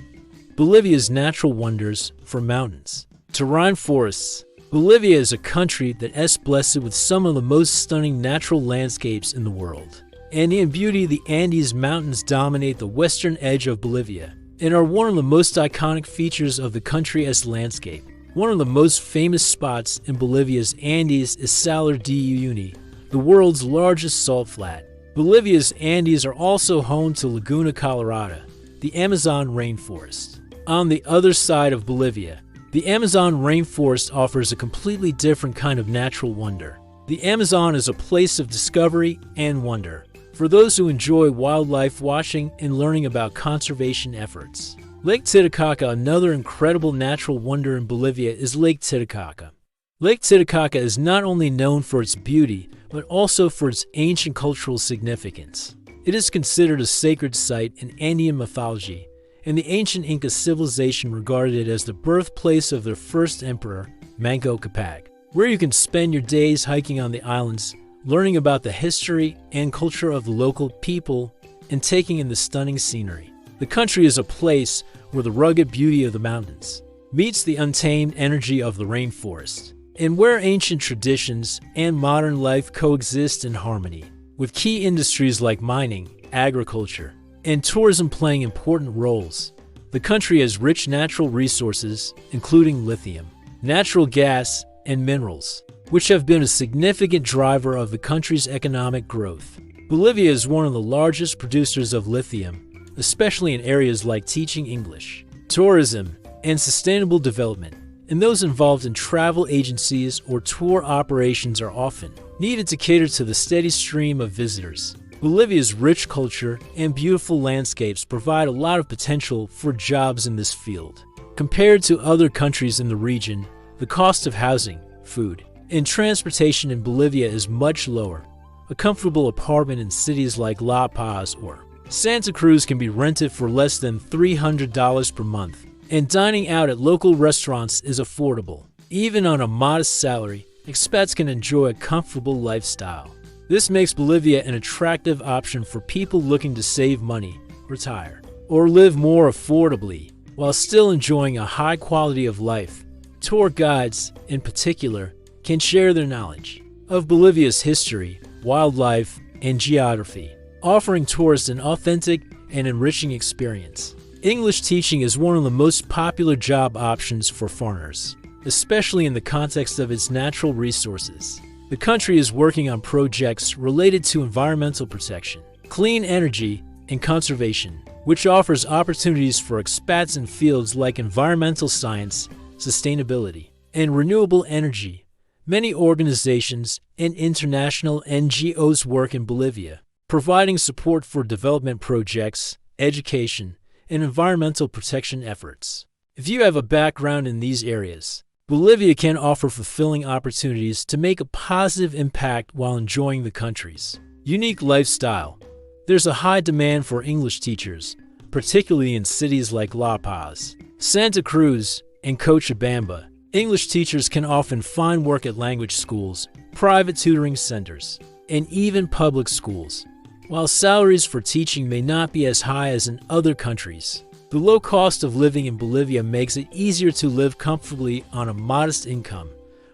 Bolivia's natural wonders, from mountains to rainforests. Bolivia is a country that is blessed with some of the most stunning natural landscapes in the world. And in beauty, the Andes Mountains dominate the western edge of Bolivia and are one of the most iconic features of the country as landscape. One of the most famous spots in Bolivia's Andes is Salar de Uyuni, the world's largest salt flat. Bolivia's Andes are also home to Laguna Colorada, the Amazon rainforest. On the other side of Bolivia, the Amazon rainforest offers a completely different kind of natural wonder. The Amazon is a place of discovery and wonder for those who enjoy wildlife watching and learning about conservation efforts. Lake Titicaca. Another incredible natural wonder in Bolivia is Lake Titicaca. Lake Titicaca is not only known for its beauty, but also for its ancient cultural significance. It is considered a sacred site in Andean mythology, and the ancient Inca civilization regarded it as the birthplace of their first emperor, Manco Capac, where you can spend your days hiking on the islands, learning about the history and culture of the local people, and taking in the stunning scenery. The country is a place where the rugged beauty of the mountains meets the untamed energy of the rainforest, and where ancient traditions and modern life coexist in harmony. With key industries like mining, agriculture, and tourism playing important roles. The country has rich natural resources, including lithium, natural gas, and minerals, which have been a significant driver of the country's economic growth. Bolivia is one of the largest producers of lithium, especially in areas like teaching English, tourism, and sustainable development. And those involved in travel agencies or tour operations are often needed to cater to the steady stream of visitors. Bolivia's rich culture and beautiful landscapes provide a lot of potential for jobs in this field. Compared to other countries in the region, the cost of housing, food, and transportation in Bolivia is much lower. A comfortable apartment in cities like La Paz or Santa Cruz can be rented for less than $300 per month, and dining out at local restaurants is affordable. Even on a modest salary, expats can enjoy a comfortable lifestyle. This makes Bolivia an attractive option for people looking to save money, retire, or live more affordably while still enjoying a high quality of life. Tour guides, in particular, can share their knowledge of Bolivia's history, wildlife, and geography, offering tourists an authentic and enriching experience. English teaching is one of the most popular job options for foreigners, especially in the context of its natural resources. The country is working on projects related to environmental protection, clean energy, and conservation, which offers opportunities for expats in fields like environmental science, sustainability, and renewable energy. Many organizations and international NGOs work in Bolivia, providing support for development projects, education, and environmental protection efforts. If you have a background in these areas, Bolivia can offer fulfilling opportunities to make a positive impact while enjoying the country's unique lifestyle. There's a high demand for English teachers, particularly in cities like La Paz, Santa Cruz, and Cochabamba. English teachers can often find work at language schools, private tutoring centers, and even public schools. While salaries for teaching may not be as high as in other countries, the low cost of living in Bolivia makes it easier to live comfortably on a modest income.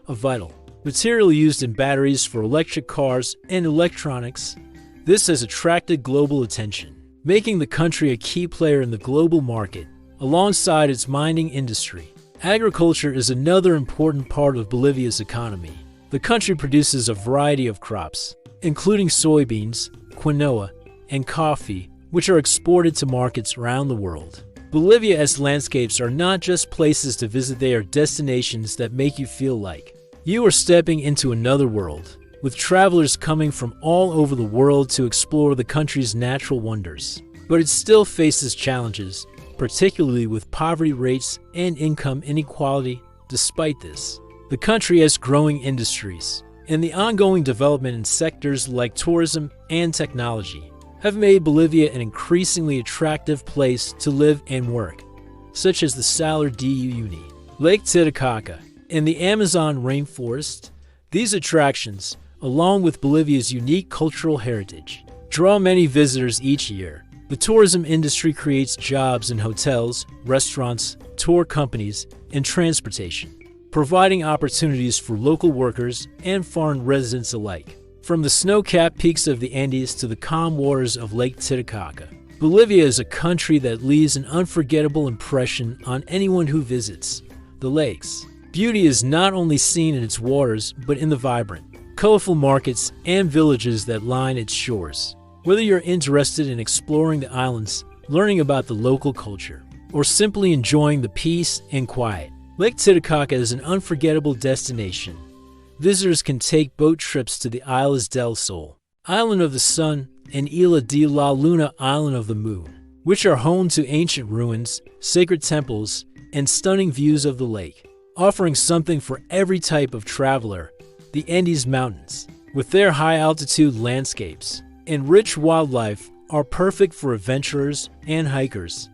A vital material used in batteries for electric cars and electronics, this has attracted global attention, making the country a key player in the global market, alongside its mining industry. Agriculture is another important part of Bolivia's economy. The country produces a variety of crops, including soybeans, quinoa, and coffee, which are exported to markets around the world. Bolivia's landscapes are not just places to visit, they are destinations that make you feel like you are stepping into another world, with travelers coming from all over the world to explore the country's natural wonders. But it still faces challenges, particularly with poverty rates and income inequality. Despite this, the country has growing industries, and the ongoing development in sectors like tourism and technology have made Bolivia an increasingly attractive place to live and work, such as the Salar de Uyuni, Lake Titicaca, and the Amazon rainforest. These attractions, along with Bolivia's unique cultural heritage, draw many visitors each year. The tourism industry creates jobs in hotels, restaurants, tour companies, and transportation, providing opportunities for local workers and foreign residents alike. From the snow-capped peaks of the Andes to the calm waters of Lake Titicaca, Bolivia is a country that leaves an unforgettable impression on anyone who visits. The lake's beauty is not only seen in its waters, but in the vibrant, colorful markets and villages that line its shores. Whether you're interested in exploring the islands, learning about the local culture, or simply enjoying the peace and quiet, Lake Titicaca is an unforgettable destination. Visitors can take boat trips to the Islas del Sol, Island of the Sun, and Isla de la Luna, Island of the Moon, which are home to ancient ruins, sacred temples, and stunning views of the lake, offering something for every type of traveler. The Andes Mountains, with their high-altitude landscapes and rich wildlife, are perfect for adventurers and hikers.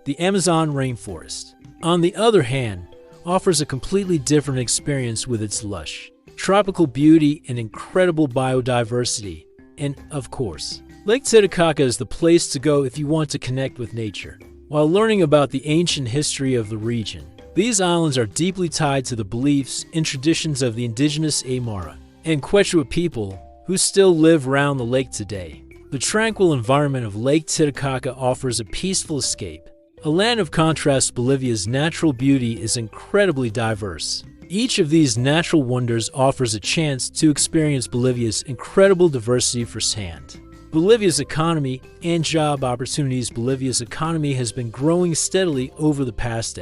The Amazon rainforest, on the other hand, offers a completely different experience with its lush, tropical beauty and incredible biodiversity. And, of course, Lake Titicaca is the place to go if you want to connect with nature, while learning about the ancient history of the region. These islands are deeply tied to the beliefs and traditions of the indigenous Aymara and Quechua people who still live around the lake today. The tranquil environment of Lake Titicaca offers a peaceful escape. A land of contrast, Bolivia's natural beauty is incredibly diverse. Each of these natural wonders offers a chance to experience Bolivia's incredible diversity firsthand. Bolivia's economy and job opportunities. Bolivia's economy has been growing steadily over the past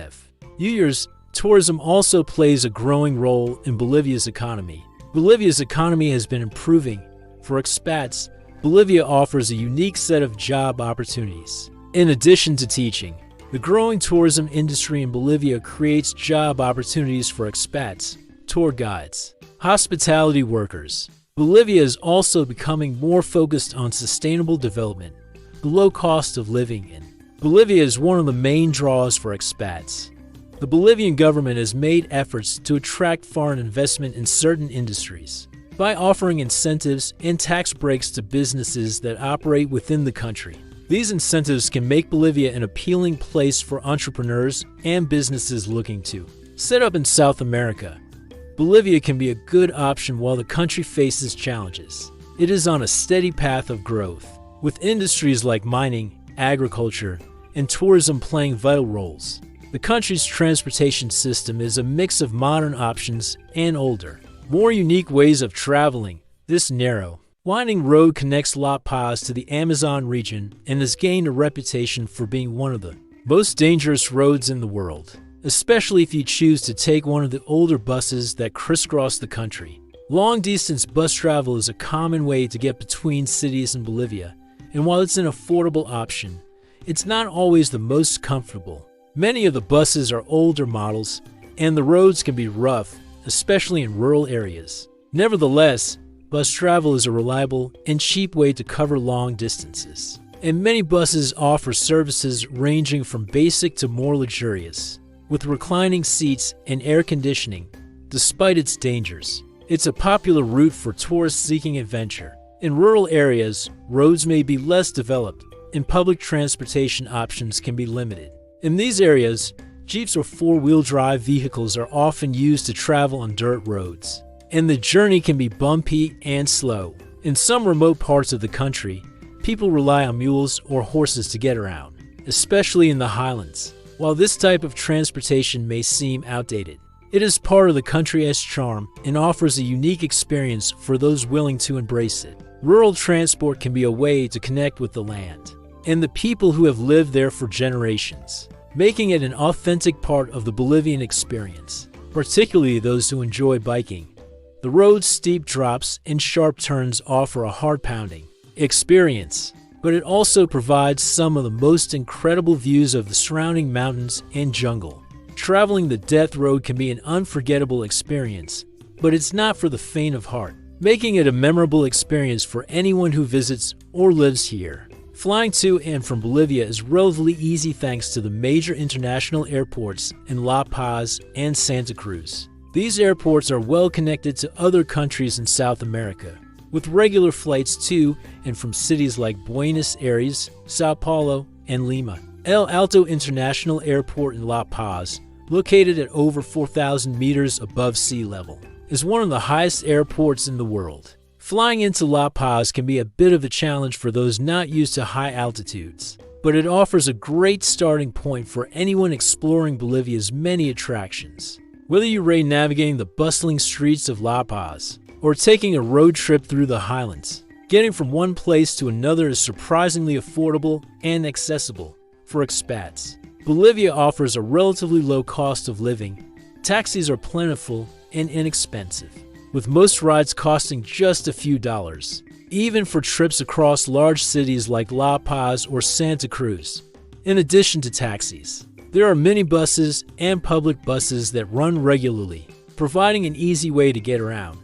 few years. Tourism also plays a growing role in Bolivia's economy. Bolivia's economy has been improving. For expats, Bolivia offers a unique set of job opportunities. In addition to teaching, the growing tourism industry in Bolivia creates job opportunities for expats, tour guides, hospitality workers. Bolivia is also becoming more focused on sustainable development, the low cost of living in Bolivia is one of the main draws for expats. The Bolivian government has made efforts to attract foreign investment in certain industries by offering incentives and tax breaks to businesses that operate within the country. These incentives can make Bolivia an appealing place for entrepreneurs and businesses looking to set up in South America. Bolivia can be a good option while the country faces challenges. It is on a steady path of growth, with industries like mining, agriculture, and tourism playing vital roles. The country's transportation system is a mix of modern options and older, more unique ways of traveling. This narrow, winding road connects La Paz to the Amazon region and has gained a reputation for being one of the most dangerous roads in the world, especially if you choose to take one of the older buses that crisscross the country. Long-distance bus travel is a common way to get between cities in Bolivia, and while it's an affordable option, it's not always the most comfortable. Many of the buses are older models, and the roads can be rough, especially in rural areas. Nevertheless, bus travel is a reliable and cheap way to cover long distances, and many buses offer services ranging from basic to more luxurious, with reclining seats and air conditioning. Despite its dangers, it's a popular route for tourists seeking adventure. In rural areas, roads may be less developed, and public transportation options can be limited. In these areas, jeeps or four-wheel drive vehicles are often used to travel on dirt roads, and the journey can be bumpy and slow. In some remote parts of the country, people rely on mules or horses to get around, especially in the highlands. While this type of transportation may seem outdated, it is part of the country's charm and offers a unique experience for those willing to embrace it. Rural transport can be a way to connect with the land and the people who have lived there for generations, making it an authentic part of the Bolivian experience, particularly those who enjoy biking. The road's steep drops and sharp turns offer a heart-pounding experience, but it also provides some of the most incredible views of the surrounding mountains and jungle. Traveling the death road can be an unforgettable experience, but it's not for the faint of heart, making it a memorable experience for anyone who visits or lives here. Flying to and from Bolivia is relatively easy thanks to the major international airports in La Paz and Santa Cruz. These airports are well connected to other countries in South America, with regular flights to and from cities like Buenos Aires, Sao Paulo, and Lima. El Alto International Airport in La Paz, located at over 4,000 meters above sea level, is one of the highest airports in the world. Flying into La Paz can be a bit of a challenge for those not used to high altitudes, but it offers a great starting point for anyone exploring Bolivia's many attractions. Whether you rate navigating the bustling streets of La Paz or taking a road trip through the highlands, getting from one place to another is surprisingly affordable and accessible for expats. Bolivia offers a relatively low cost of living. Taxis are plentiful and inexpensive, with most rides costing just a few dollars, even for trips across large cities like La Paz or Santa Cruz. In addition to taxis, there are minibuses and public buses that run regularly, providing an easy way to get around.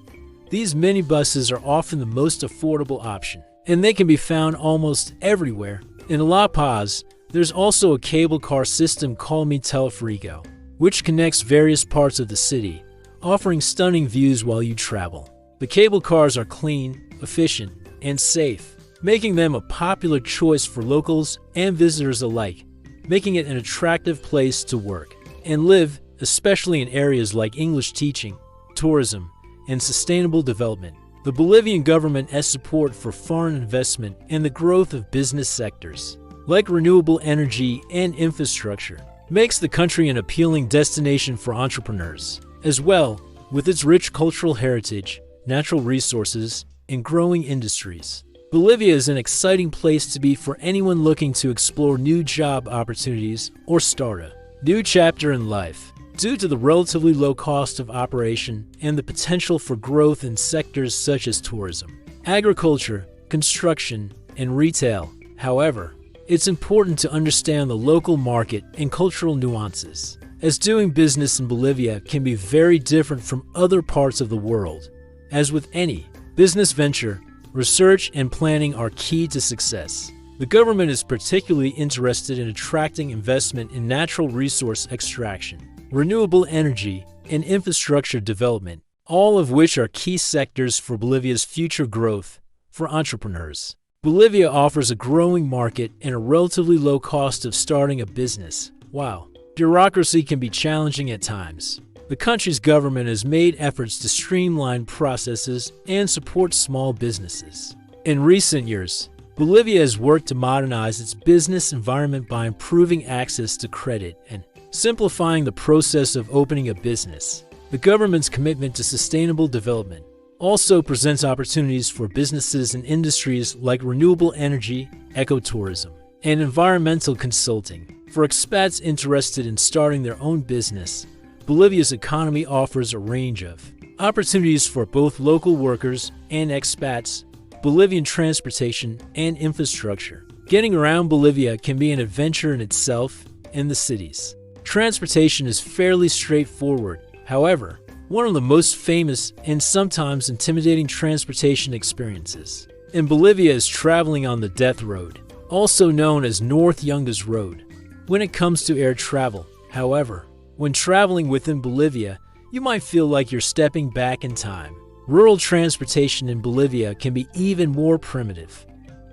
These minibuses are often the most affordable option, and they can be found almost everywhere. In La Paz, there's also a cable car system called Mi Teleférico, which connects various parts of the city, offering stunning views while you travel. The cable cars are clean, efficient, and safe, making them a popular choice for locals and visitors alike, making it an attractive place to work and live, especially in areas like English teaching, tourism, and sustainable development. The Bolivian government has support for foreign investment and the growth of business sectors, like renewable energy and infrastructure, makes the country an appealing destination for entrepreneurs. As well, with its rich cultural heritage, natural resources, and growing industries, Bolivia is an exciting place to be for anyone looking to explore new job opportunities or start a new chapter in life. Due to the relatively low cost of operation and the potential for growth in sectors such as tourism, agriculture, construction, and retail, however, it's important to understand the local market and cultural nuances, as doing business in Bolivia can be very different from other parts of the world. As with any business venture, research and planning are key to success. The government is particularly interested in attracting investment in natural resource extraction, renewable energy, and infrastructure development, all of which are key sectors for Bolivia's future growth. For entrepreneurs, Bolivia offers a growing market and a relatively low cost of starting a business. While bureaucracy can be challenging at times, the country's government has made efforts to streamline processes and support small businesses. In recent years, Bolivia has worked to modernize its business environment by improving access to credit and simplifying the process of opening a business. The government's commitment to sustainable development also presents opportunities for businesses in industries like renewable energy, ecotourism, and environmental consulting. For expats interested in starting their own business, Bolivia's economy offers a range of opportunities for both local workers and expats. Bolivian transportation and infrastructure. Getting around Bolivia can be an adventure in itself. In the cities, transportation is fairly straightforward. However, one of the most famous and sometimes intimidating transportation experiences in Bolivia is traveling on the Death Road, also known as North Yungas Road. When it comes to air travel, however, when traveling within Bolivia, you might feel like you're stepping back in time. Rural transportation in Bolivia can be even more primitive.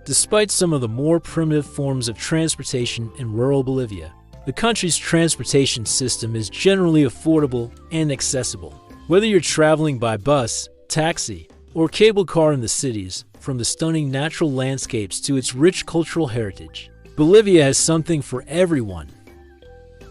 Despite some of the more primitive forms of transportation in rural Bolivia, the country's transportation system is generally affordable and accessible. Whether you're traveling by bus, taxi, or cable car in the cities, from the stunning natural landscapes to its rich cultural heritage, Bolivia has something for everyone.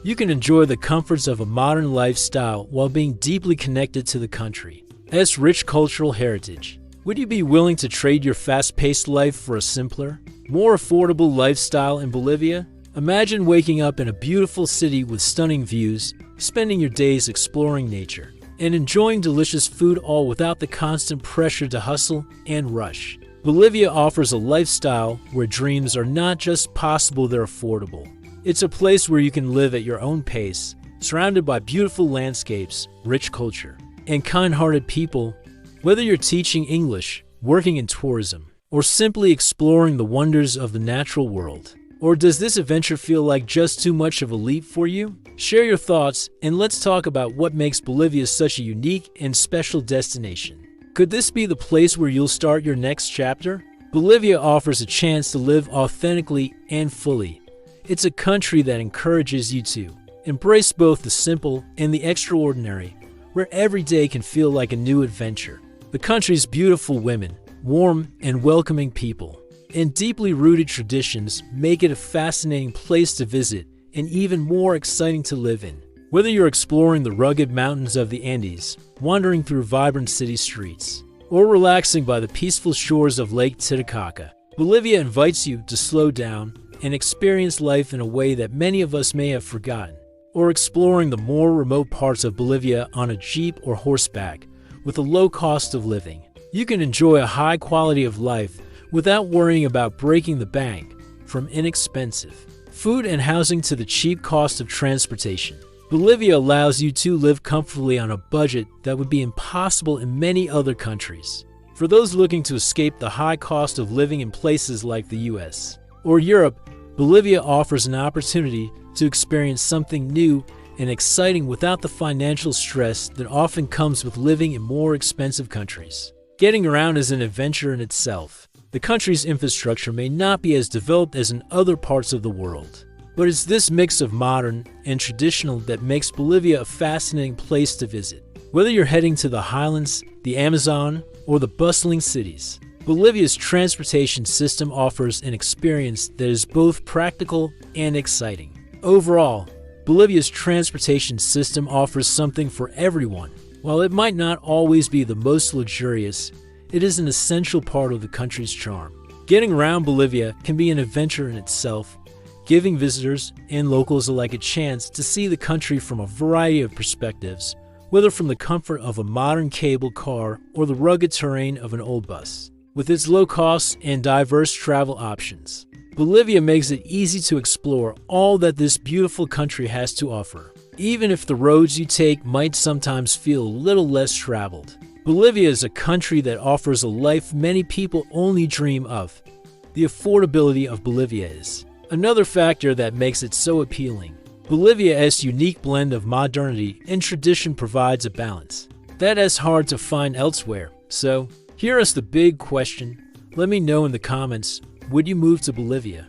You can enjoy the comforts of a modern lifestyle while being deeply connected to the country's rich cultural heritage. Would you be willing to trade your fast-paced life for a simpler, more affordable lifestyle in Bolivia? Imagine waking up in a beautiful city with stunning views, spending your days exploring nature, and enjoying delicious food, all without the constant pressure to hustle and rush. Bolivia offers a lifestyle where dreams are not just possible, they're affordable. It's a place where you can live at your own pace, surrounded by beautiful landscapes, rich culture, and kind-hearted people. Whether you're teaching English, working in tourism, or simply exploring the wonders of the natural world. Or does this adventure feel like just too much of a leap for you? Share your thoughts, and let's talk about what makes Bolivia such a unique and special destination. Could this be the place where you'll start your next chapter? Bolivia offers a chance to live authentically and fully. It's a country that encourages you to embrace both the simple and the extraordinary, where every day can feel like a new adventure. The country's beautiful women, warm and welcoming people, and deeply rooted traditions make it a fascinating place to visit and even more exciting to live in. Whether you're exploring the rugged mountains of the Andes, wandering through vibrant city streets, or relaxing by the peaceful shores of Lake Titicaca, Bolivia invites you to slow down and experience life in a way that many of us may have forgotten. Or exploring the more remote parts of Bolivia on a jeep or horseback with a low cost of living, you can enjoy a high quality of life without worrying about breaking the bank. From inexpensive food and housing to the cheap cost of transportation, Bolivia allows you to live comfortably on a budget that would be impossible in many other countries. For those looking to escape the high cost of living in places like the US or Europe, Bolivia offers an opportunity to experience something new and exciting without the financial stress that often comes with living in more expensive countries. Getting around is an adventure in itself. The country's infrastructure may not be as developed as in other parts of the world, but it's this mix of modern and traditional that makes Bolivia a fascinating place to visit. Whether you're heading to the highlands, the Amazon, or the bustling cities. Bolivia's transportation system offers an experience that is both practical and exciting. Overall, Bolivia's transportation system offers something for everyone. While it might not always be the most luxurious, it is an essential part of the country's charm. Getting around Bolivia can be an adventure in itself, giving visitors and locals alike a chance to see the country from a variety of perspectives, whether from the comfort of a modern cable car or the rugged terrain of an old bus. With its low costs and diverse travel options, Bolivia makes it easy to explore all that this beautiful country has to offer, even if the roads you take might sometimes feel a little less traveled. Bolivia is a country that offers a life many people only dream of. The affordability of Bolivia is another factor that makes it so appealing. Bolivia's unique blend of modernity and tradition provides a balance that is hard to find elsewhere. So, here is the big question. Let me know in the comments, would you move to Bolivia?